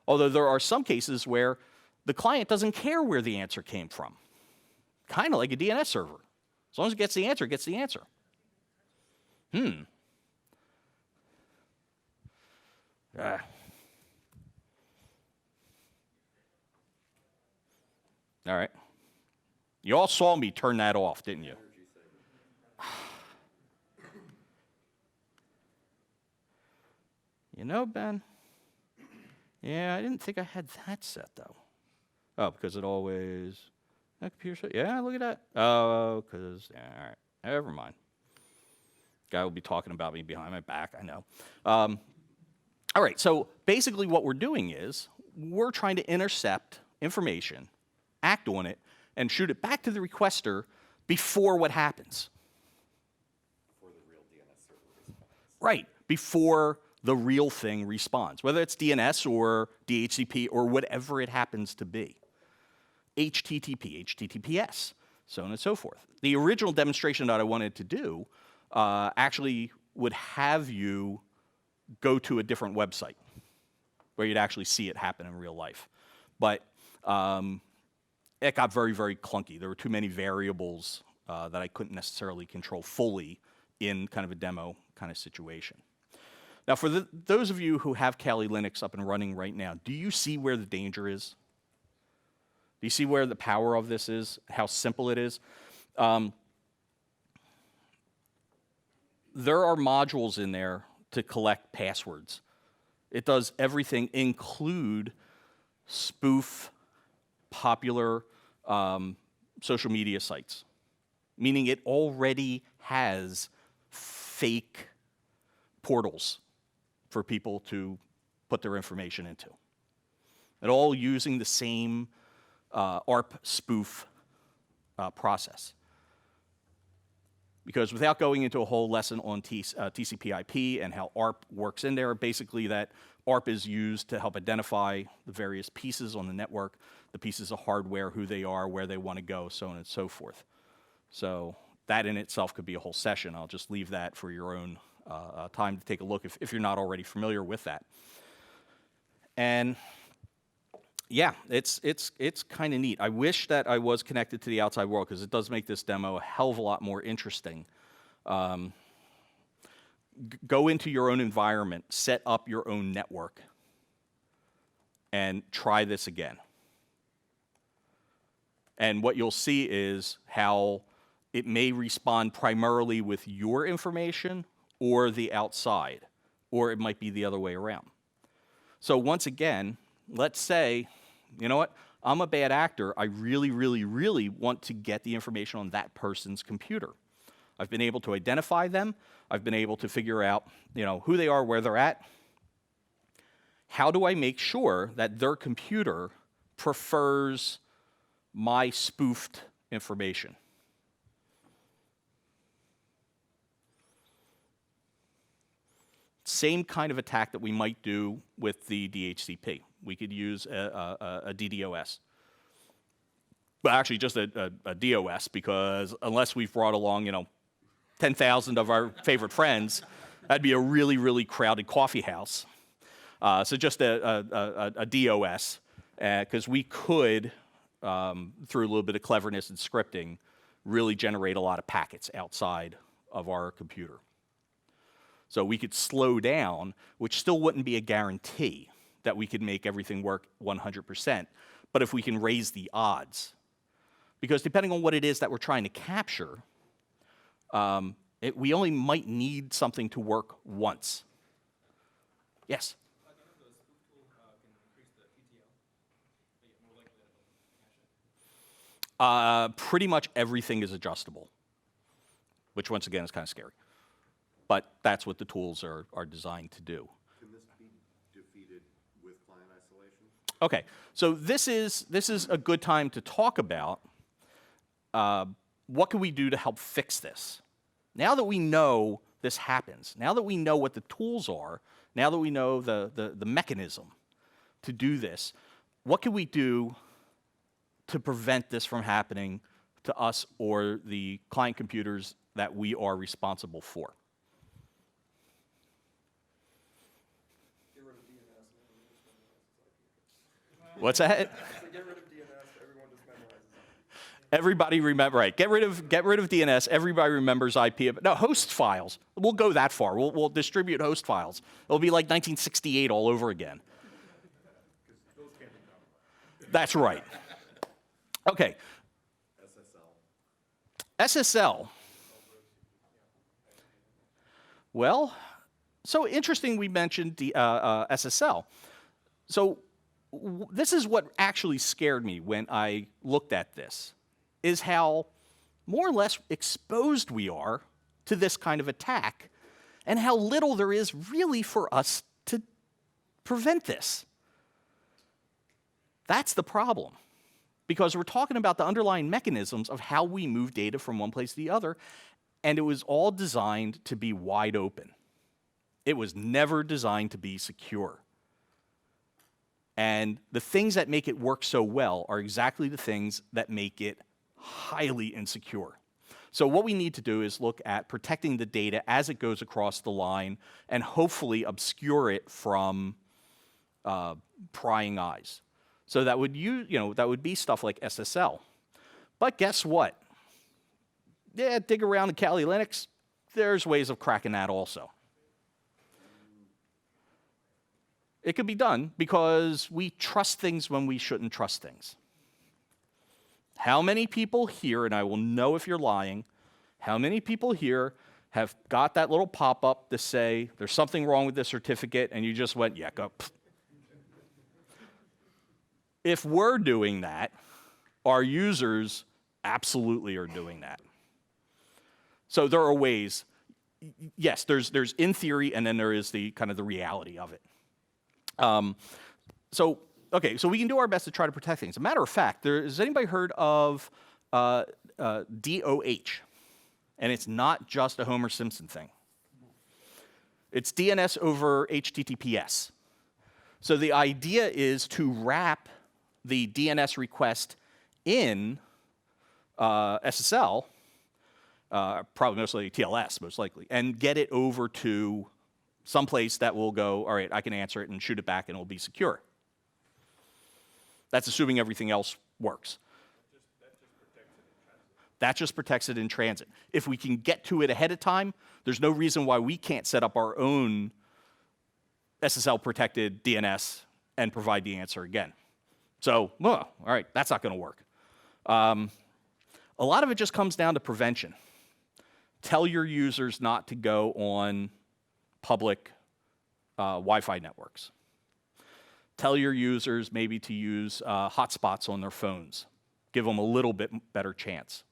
Speaker 1: Although there are some cases where the client doesn't care where the answer came from. Kind of like a DNS server. As long as it gets the answer, it gets the answer. All right. You all saw me turn that off, didn't you? Ben, yeah, I didn't think I had that set, though. Oh, because it always, that computer set, yeah, look at that. Oh, because, yeah, all right, never mind. Guy will be talking about me behind my back, I know. All right, so basically what we're doing is we're trying to intercept information, act on it, and shoot it back to the requester before what happens.
Speaker 2: Before the real DNS server responds.
Speaker 1: Right, before the real thing responds, whether it's DNS or DHCP or whatever it happens to be. HTTP, HTTPS, so on and so forth. The original demonstration that I wanted to do actually would have you go to a different website where you'd actually see it happen in real life. But it got very, very clunky. There were too many variables that I couldn't necessarily control fully in kind of a demo kind of situation. Now, for those of you who have Kali Linux up and running right now, do you see where the danger is? Do you see where the power of this is, how simple it is? There are modules in there to collect passwords. It does everything, include spoof popular social media sites, meaning it already has fake portals for people to put their information into. And all using the same ARP spoof process. Because without going into a whole lesson on TCP/IP and how ARP works in there, basically that ARP is used to help identify the various pieces on the network, the pieces of hardware, who they are, where they want to go, so on and so forth. So that in itself could be a whole session. I'll just leave that for your own time to take a look if you're not already familiar with that. And yeah, it's kind of neat. I wish that I was connected to the outside world because it does make this demo a hell of a lot more interesting. Go into your own environment, set up your own network, and try this again. And what you'll see is how it may respond primarily with your information or the outside, or it might be the other way around. So once again, let's say, you know what, I'm a bad actor. I really, really, really want to get the information on that person's computer. I've been able to identify them. I've been able to figure out, who they are, where they're at. How do I make sure that their computer prefers my spoofed information? Same kind of attack that we might do with the DHCP. We could use a DDoS. Well, actually, just a DOS, because unless we've brought along, 10,000 of our favorite friends, that'd be a really, really crowded coffee house. So just a DOS, because we could, through a little bit of cleverness and scripting, really generate a lot of packets outside of our computer. So we could slow down, which still wouldn't be a guarantee that we could make everything work 100%, but if we can raise the odds. Because depending on what it is that we're trying to capture, we only might need something to work once. Yes? Pretty much everything is adjustable, which once again is kind of scary. But that's what the tools are designed to do.
Speaker 2: Can this be defeated with client isolation?
Speaker 1: Okay, so this is a good time to talk about what can we do to help fix this. Now that we know this happens, now that we know what the tools are, now that we know the mechanism to do this, what can we do to prevent this from happening to us or the client computers that we are responsible for?
Speaker 3: Get rid of DNS and everyone just memorizes IP.
Speaker 1: What's that?
Speaker 3: So get rid of DNS, everyone just memorizes IP.
Speaker 1: Everybody remember, right? Get rid of DNS. Everybody remembers IP. No, host files. We'll go that far. We'll distribute host files. It'll be like 1968 all over again. That's right. Okay. SSL. Well, so interesting we mentioned the SSL. So this is what actually scared me when I looked at this, is how more or less exposed we are to this kind of attack and how little there is really for us to prevent this. That's the problem. Because we're talking about the underlying mechanisms of how we move data from one place to the other, and it was all designed to be wide open. It was never designed to be secure. And the things that make it work so well are exactly the things that make it highly insecure. So what we need to do is look at protecting the data as it goes across the line and hopefully obscure it from prying eyes. So that would that would be stuff like SSL. But guess what? Yeah, dig around in Kali Linux. There's ways of cracking that also. It could be done because we trust things when we shouldn't trust things. How many people here, and I will know if you're lying, how many people here have got that little pop-up to say there's something wrong with this certificate and you just went, yeah, go. Pfft. If we're doing that, our users absolutely are doing that. So there are ways. Yes, there's in theory, and then there is the kind of the reality of it. So we can do our best to try to protect things. As a matter of fact, has anybody heard of DOH? And it's not just a Homer Simpson thing. It's DNS over HTTPS. So the idea is to wrap the DNS request in SSL, probably mostly TLS, most likely, and get it over to someplace that will go, all right, I can answer it and shoot it back and it will be secure. That's assuming everything else works. That just protects it in transit. If we can get to it ahead of time, there's no reason why we can't set up our own SSL-protected DNS and provide the answer again. So, all right, that's not going to work. A lot of it just comes down to prevention. Tell your users not to go on public Wi-Fi networks. Tell your users maybe to use hotspots on their phones. Give them a little bit better chance.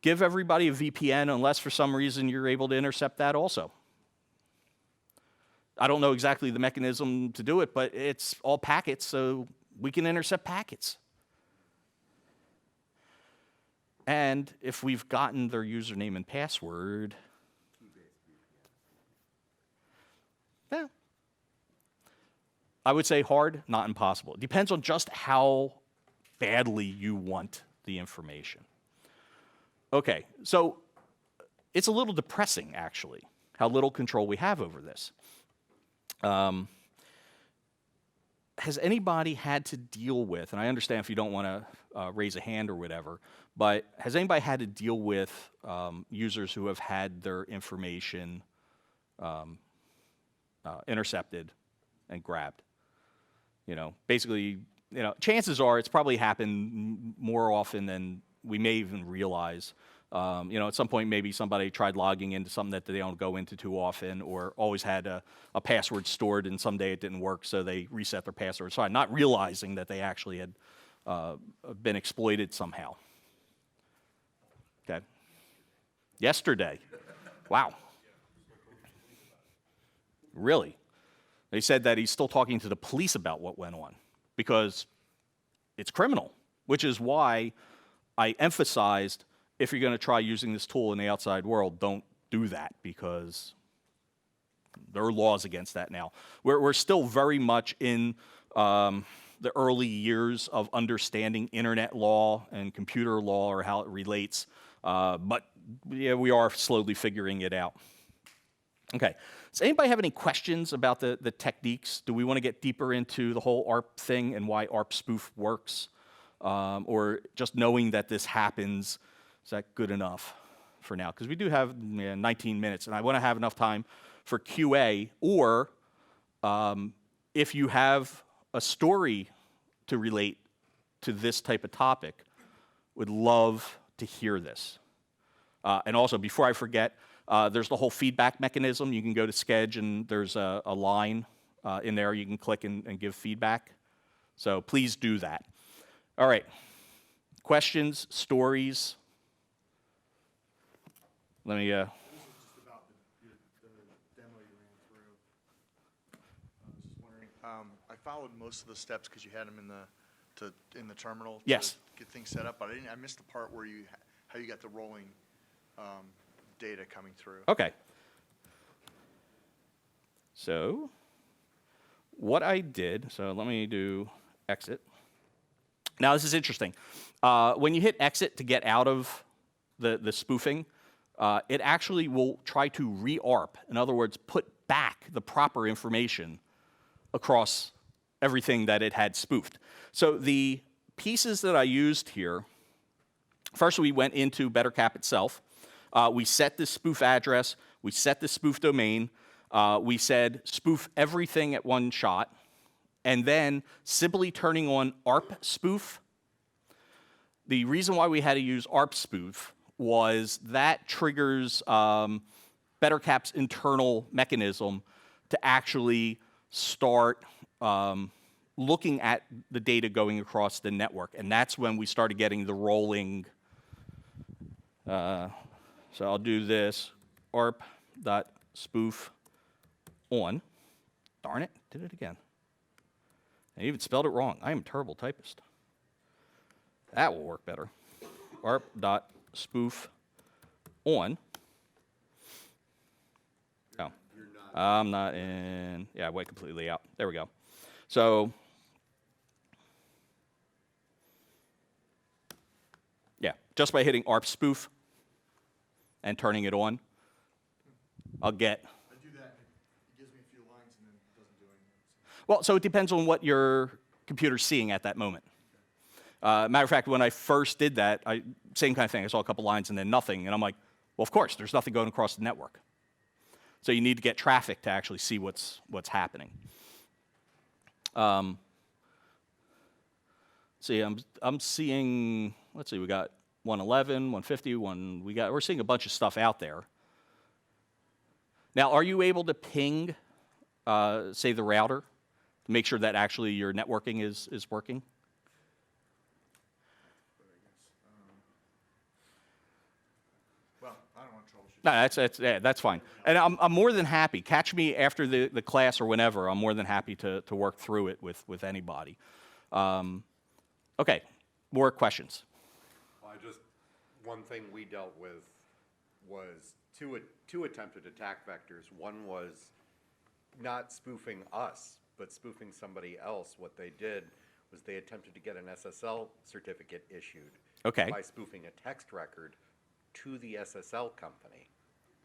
Speaker 1: Give everybody a VPN unless for some reason you're able to intercept that also. I don't know exactly the mechanism to do it, but it's all packets, so we can intercept packets. And if we've gotten their username and password, Yeah. I would say hard, not impossible. It depends on just how badly you want the information. Okay, so it's a little depressing, actually, how little control we have over this. Has anybody had to deal with, and I understand if you don't want to raise a hand or whatever, but has anybody had to deal with users who have had their information intercepted and grabbed? Basically, chances are it's probably happened more often than we may even realize. At some point, maybe somebody tried logging into something that they don't go into too often, or always had a password stored, and someday it didn't work, so they reset their password. So not realizing that they actually had been exploited somehow. Okay. Yesterday. Wow. Really? They said that he's still talking to the police about what went on because it's criminal, which is why I emphasized if you're going to try using this tool in the outside world, don't do that because there are laws against that now. We're still very much in the early years of understanding internet law and computer law or how it relates, but yeah, we are slowly figuring it out. Okay, does anybody have any questions about the techniques? Do we want to get deeper into the whole ARP thing and why ARP spoof works? Or just knowing that this happens, is that good enough for now? Because we do have 19 minutes, and I want to have enough time for QA, or if you have a story to relate to this type of topic, would love to hear this. And also, before I forget, there's the whole feedback mechanism. You can go to Sketch, and there's a line in there you can click and give feedback. So please do that. All right. Questions, stories? Let me...
Speaker 4: This is just about the demo you ran through. I was just wondering, I followed most of the steps because you had them in the terminal
Speaker 1: Yes.
Speaker 4: to get things set up, but I missed the part where how you got the rolling data coming through.
Speaker 1: Okay. So what I did, so let me do exit. Now this is interesting. When you hit exit to get out of the spoofing, it actually will try to re-ARP. In other words, put back the proper information across everything that it had spoofed. So the pieces that I used here, first we went into BetterCap itself. We set the spoof address. We set the spoof domain. We said spoof everything at one shot. And then simply turning on ARP spoof. The reason why we had to use ARP spoof was that triggers BetterCap's internal mechanism to actually start looking at the data going across the network. And that's when we started getting the rolling. So I'll do this, arp.spoof on. Darn it, did it again. I even spelled it wrong. I am a terrible typist. That will work better. arp.spoof on. Oh, I'm not in, yeah, I went completely out. There we go. So, yeah, just by hitting ARP spoof and turning it on, I'll get.
Speaker 4: I do that, and it gives me a few lines, and then it doesn't do anything.
Speaker 1: Well, so it depends on what your computer's seeing at that moment. Matter of fact, when I first did that, same kind of thing. I saw a couple lines and then nothing, and I'm like, well, of course, there's nothing going across the network. So you need to get traffic to actually see what's happening. See, I'm seeing. Let's see, we got 111, 150, we're seeing a bunch of stuff out there. Now, are you able to ping, say, the router to make sure that actually your networking is working?
Speaker 4: Well, I don't want to troubleshoot.
Speaker 1: No, that's fine. And I'm more than happy. Catch me after the class or whenever. I'm more than happy to work through it with anybody. Okay, more questions.
Speaker 2: One thing we dealt with was two attempted attack vectors. One was not spoofing us, but spoofing somebody else. What they did was they attempted to get an SSL certificate issued.
Speaker 1: Okay.
Speaker 2: By spoofing a text record to the SSL company.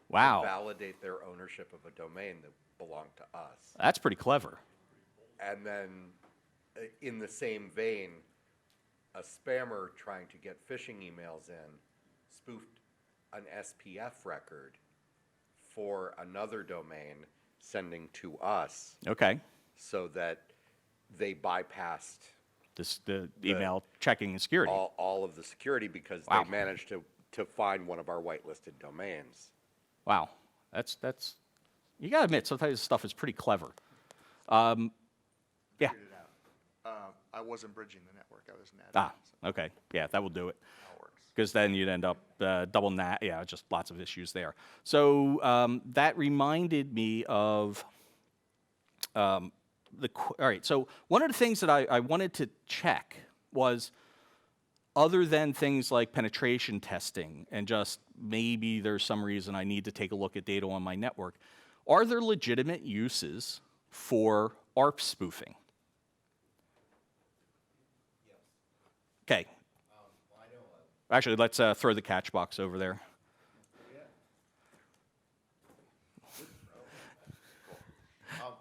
Speaker 1: Wow.
Speaker 2: To validate their ownership of a domain that belonged to us.
Speaker 1: That's pretty clever.
Speaker 2: And then, in the same vein, a spammer trying to get phishing emails in spoofed an SPF record for another domain sending to us
Speaker 1: Okay.
Speaker 2: so that they bypassed
Speaker 1: The email checking and security.
Speaker 2: all of the security because
Speaker 1: Wow.
Speaker 2: they managed to find one of our whitelisted domains.
Speaker 1: Wow. That's you gotta admit, sometimes this stuff is pretty clever. Yeah.
Speaker 4: Figured it out. I wasn't bridging the network. I was an admin.
Speaker 1: Ah,
Speaker 4: So
Speaker 1: okay. Yeah, that will do it.
Speaker 4: how it works.
Speaker 1: Because then you'd end up double NAT. Yeah, just lots of issues there. So that reminded me of all right. So one of the things that I wanted to check was, other than things like penetration testing and just maybe there's some reason I need to take a look at data on my network, are there legitimate uses for ARP spoofing? Okay. Actually, let's throw the catch box over there.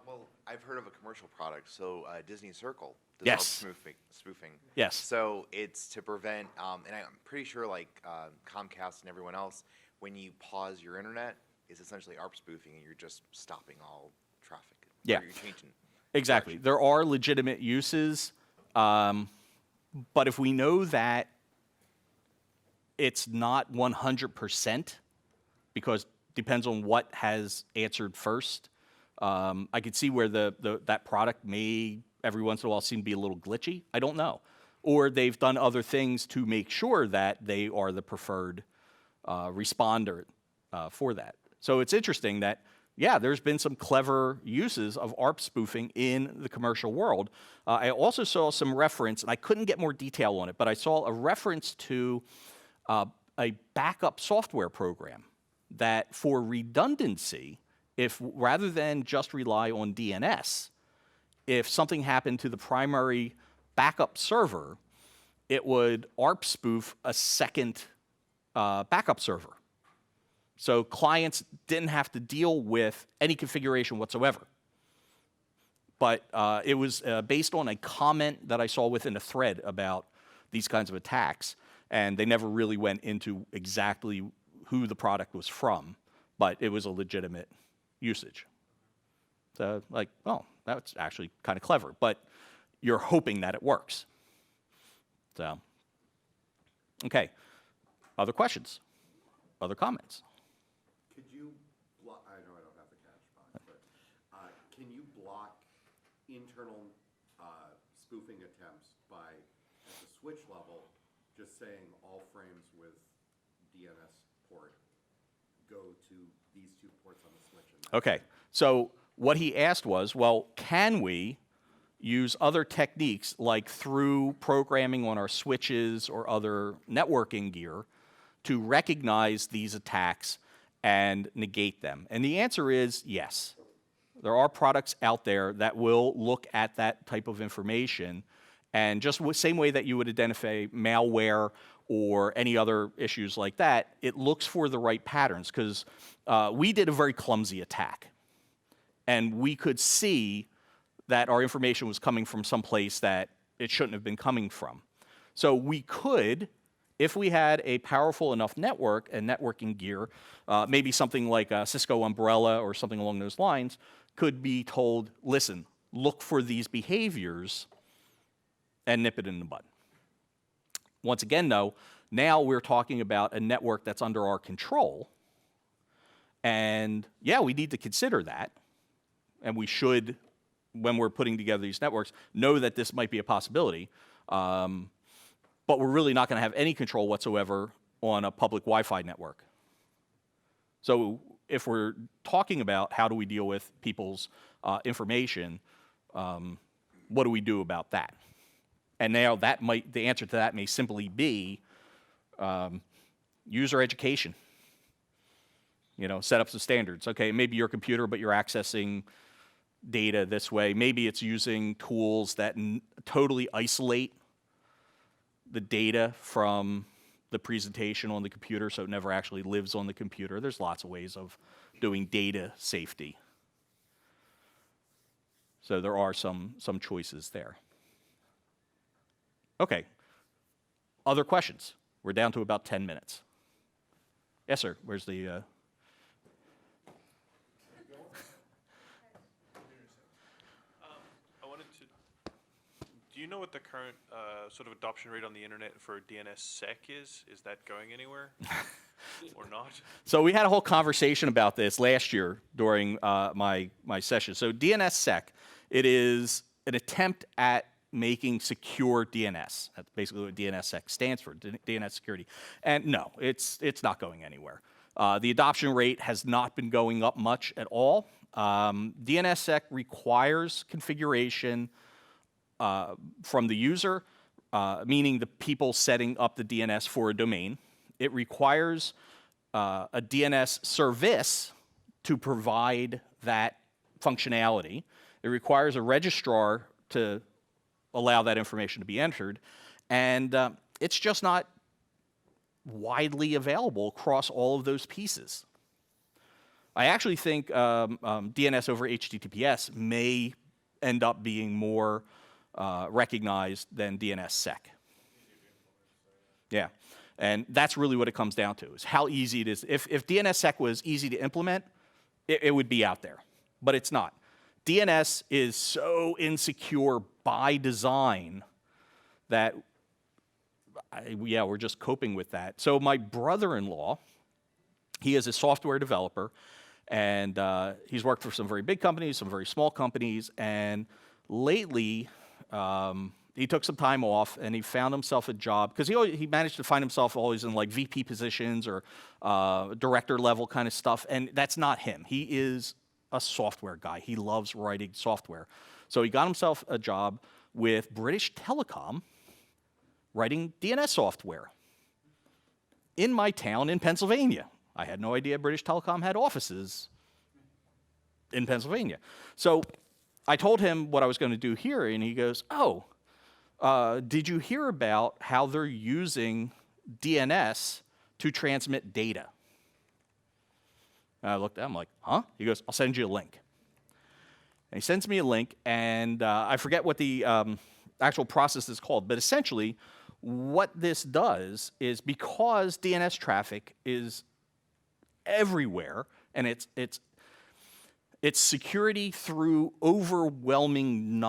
Speaker 5: Well, I've heard of a commercial product. So Disney Circle does
Speaker 1: Yes.
Speaker 5: ARP spoofing.
Speaker 1: Yes.
Speaker 5: So it's to prevent, and I'm pretty sure like Comcast and everyone else, when you pause your internet, it's essentially ARP spoofing, and you're just stopping all traffic.
Speaker 1: Yeah.
Speaker 5: Or you're changing.
Speaker 1: Exactly. There are legitimate uses, but if we know that it's not 100%, because depends on what has answered first, I could see where that product may every once in a while seem to be a little glitchy. I don't know. Or they've done other things to make sure that they are the preferred responder for that. So it's interesting that, yeah, there's been some clever uses of ARP spoofing in the commercial world. I also saw some reference, and I couldn't get more detail on it, but I saw a reference to a backup software program that, for redundancy, if rather than just rely on DNS, if something happened to the primary backup server, it would ARP spoof a second backup server. So clients didn't have to deal with any configuration whatsoever. But it was based on a comment that I saw within a thread about these kinds of attacks, and they never really went into exactly who the product was from, but it was a legitimate usage. So, like, oh, that's actually kind of clever, but you're hoping that it works. So, okay. Other questions? Other comments?
Speaker 2: Could you block, I know I don't have the catch box, but can you block internal spoofing attempts by, at the switch level, just saying all frames with DNS port go to these two ports on the switch?
Speaker 1: Okay, so what he asked was, well, can we use other techniques like through programming on our switches or other networking gear to recognize these attacks and negate them? And the answer is yes. There are products out there that will look at that type of information, and just the same way that you would identify malware or any other issues like that, it looks for the right patterns, because we did a very clumsy attack, and we could see that our information was coming from some place that it shouldn't have been coming from. So we could, if we had a powerful enough network and networking gear, maybe something like a Cisco Umbrella or something along those lines, could be told, listen, look for these behaviors and nip it in the bud. Once again, though, now we're talking about a network that's under our control. And yeah, we need to consider that. And we should, when we're putting together these networks, know that this might be a possibility. But we're really not going to have any control whatsoever on a public Wi-Fi network. So if we're talking about how do we deal with people's information, what do we do about that? And now that might, the answer to that may simply be user education. You know, set up some standards. Okay, maybe your computer, but you're accessing data this way. Maybe it's using tools that totally isolate the data from the presentation on the computer so it never actually lives on the computer. There's lots of ways of doing data safety. So there are some choices there. Okay. Other questions? We're down to about 10 minutes. Yes, sir. Where's the...
Speaker 6: I wanted to, do you know what the current sort of adoption rate on the internet for DNS Sec is? Is that going anywhere or not?
Speaker 1: So we had a whole conversation about this last year during my session. So DNS Sec, it is an attempt at making secure DNS. That's basically what DNS Sec stands for, DNS Security. And no, it's not going anywhere. The adoption rate has not been going up much at all. DNS Sec requires configuration from the user, meaning the people setting up the DNS for a domain. It requires a DNS service to provide that functionality. It requires a registrar to allow that information to be entered. And it's just not widely available across all of those pieces. I actually think DNS over HTTPS may end up being more recognized than DNS Sec. Yeah, and that's really what it comes down to, is how easy it is. If DNS Sec was easy to implement, it would be out there, but it's not. DNS is so insecure by design that, we're just coping with that. So my brother-in-law, he is a software developer, and he's worked for some very big companies, some very small companies, and lately he took some time off and he found himself a job, because he managed to find himself always in like VP positions or director level kind of stuff, and that's not him. He is a software guy. He loves writing software. So he got himself a job with British Telecom writing DNS software in my town in Pennsylvania. I had no idea British Telecom had offices in Pennsylvania. So I told him what I was going to do here, and he goes, oh, did you hear about how they're using DNS to transmit data? And I looked at him like, huh? He goes, I'll send you a link. And he sends me a link, and I forget what the actual process is called, but essentially what this does is, because DNS traffic is everywhere, and it's security through overwhelming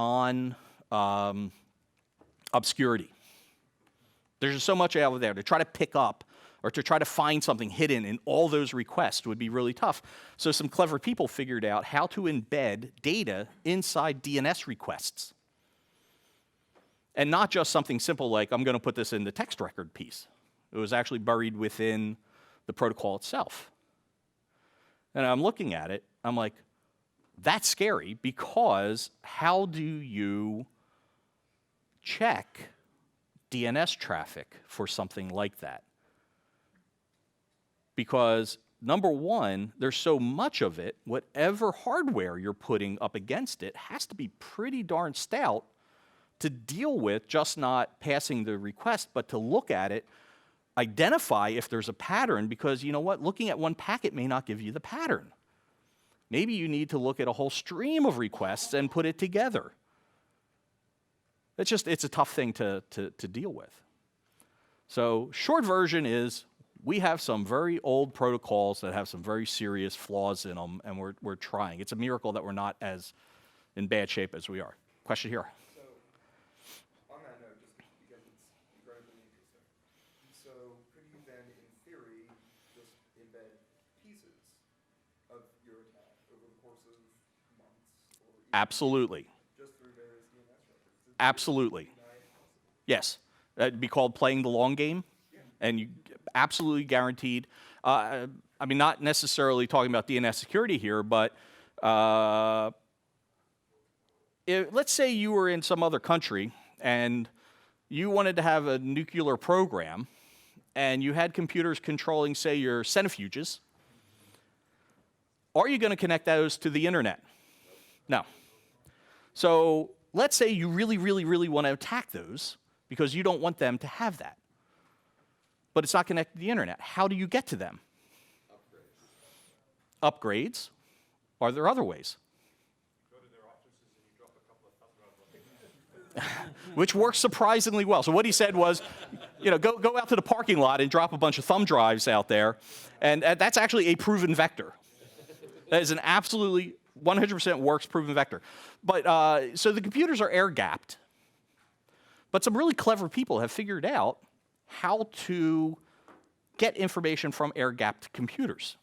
Speaker 1: obscurity. There's just so much out there to try to pick up or to try to find something hidden in all those requests would be really tough. So some clever people figured out how to embed data inside DNS requests. And not just something simple like, I'm going to put this in the text record piece. It was actually buried within the protocol itself. And I'm looking at it, I'm like, that's scary, because how do you check DNS traffic for something like that? Because number one, there's so much of it, whatever hardware you're putting up against it has to be pretty darn stout to deal with just not passing the request, but to look at it, identify if there's a pattern, because you know what? Looking at one packet may not give you the pattern. Maybe you need to look at a whole stream of requests and put it together. It's a tough thing to deal with. So short version is, we have some very old protocols that have some very serious flaws in them, and we're trying. It's a miracle that we're not as in bad shape as we are. Question here.
Speaker 3: So, on that note, just because it's incredibly interesting, so could you then, in theory, just embed pieces of your attack over the course of months or even
Speaker 1: Absolutely.
Speaker 3: just through various DNS records?
Speaker 1: Absolutely. Yes. That'd be called playing the long game. And you absolutely guaranteed. I mean, not necessarily talking about DNS security here, but let's say you were in some other country and you wanted to have a nuclear program, and you had computers controlling, say, your centrifuges. Are you going to connect those to the internet? No. So let's say you really, really, really want to attack those because you don't want them to have that. But it's not connected to the internet. How do you get to them? Upgrades. Are there other ways? Which works surprisingly well. So what he said was, go out to the parking lot and drop a bunch of thumb drives out there, and that's actually a proven vector. That is an absolutely 100% works proven vector. But so the computers are air-gapped, but some really clever people have figured out how to get information from air-gapped computers.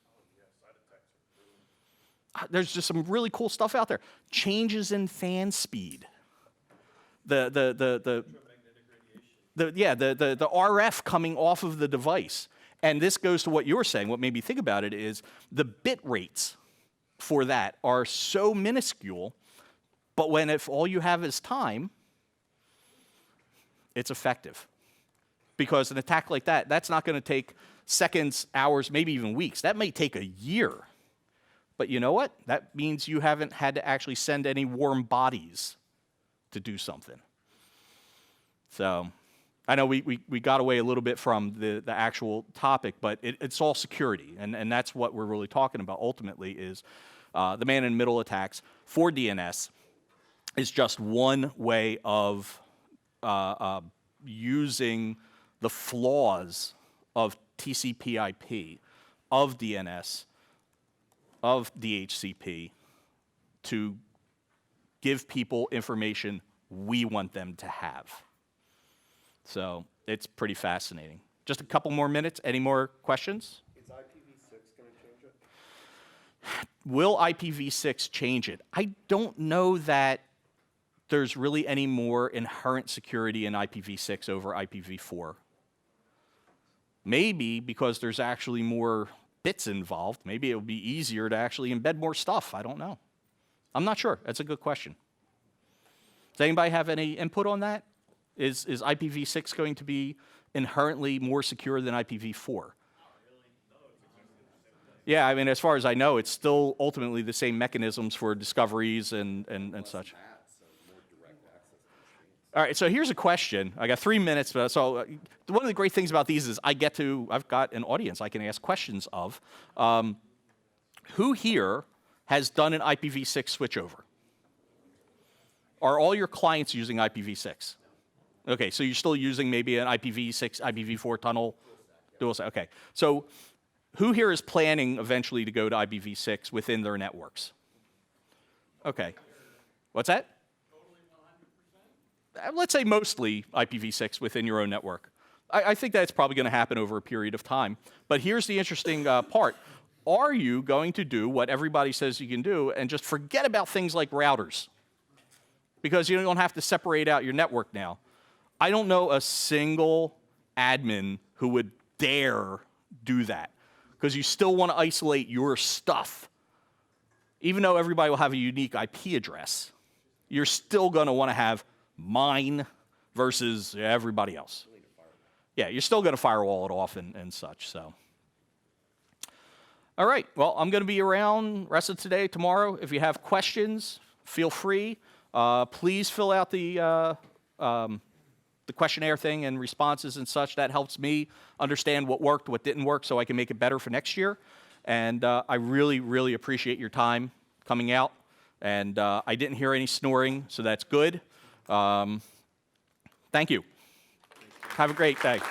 Speaker 1: There's just some really cool stuff out there. Changes in fan speed. The RF coming off of the device. And this goes to what you were saying. What made me think about it is the bit rates for that are so minuscule, but if all you have is time, it's effective. Because an attack like that, that's not going to take seconds, hours, maybe even weeks. That may take a year. But you know what? That means you haven't had to actually send any warm bodies to do something. So I know we got away a little bit from the actual topic, but it's all security. And that's what we're really talking about ultimately is the man-in-the-middle attacks for DNS is just one way of using the flaws of TCP/IP, of DNS, of DHCP to give people information we want them to have. So it's pretty fascinating. Just a couple more minutes. Any more questions?
Speaker 3: Is IPv6 going to change it?
Speaker 1: Will IPv6 change it? I don't know that there's really any more inherent security in IPv6 over IPv4. Maybe because there's actually more bits involved. Maybe it'll be easier to actually embed more stuff. I don't know. I'm not sure. That's a good question. Does anybody have any input on that? Is IPv6 going to be inherently more secure than IPv4? Yeah, I mean, as far as I know, it's still ultimately the same mechanisms for discoveries and such. All right, so here's a question. I got 3 minutes. So one of the great things about these is I've got an audience I can ask questions of. Who here has done an IPv6 switchover? Are all your clients using IPv6? Okay, so you're still using maybe an IPv6, IPv4 tunnel? Okay, so who here is planning eventually to go to IPv6 within their networks? Okay, what's that? Let's say mostly IPv6 within your own network. I think that's probably going to happen over a period of time. But here's the interesting part. Are you going to do what everybody says you can do and just forget about things like routers? Because you don't have to separate out your network now. I don't know a single admin who would dare do that because you still want to isolate your stuff. Even though everybody will have a unique IP address, you're still going to want to have mine versus everybody else. Yeah, you're still going to firewall it off and such. So, all right. Well, I'm going to be around rest of today, tomorrow. If you have questions, feel free. Please fill out the questionnaire thing and responses and such. That helps me understand what worked, what didn't work, so I can make it better for next year. And I really, really appreciate your time coming out. And I didn't hear any snoring, so that's good. Thank you. Have a great day.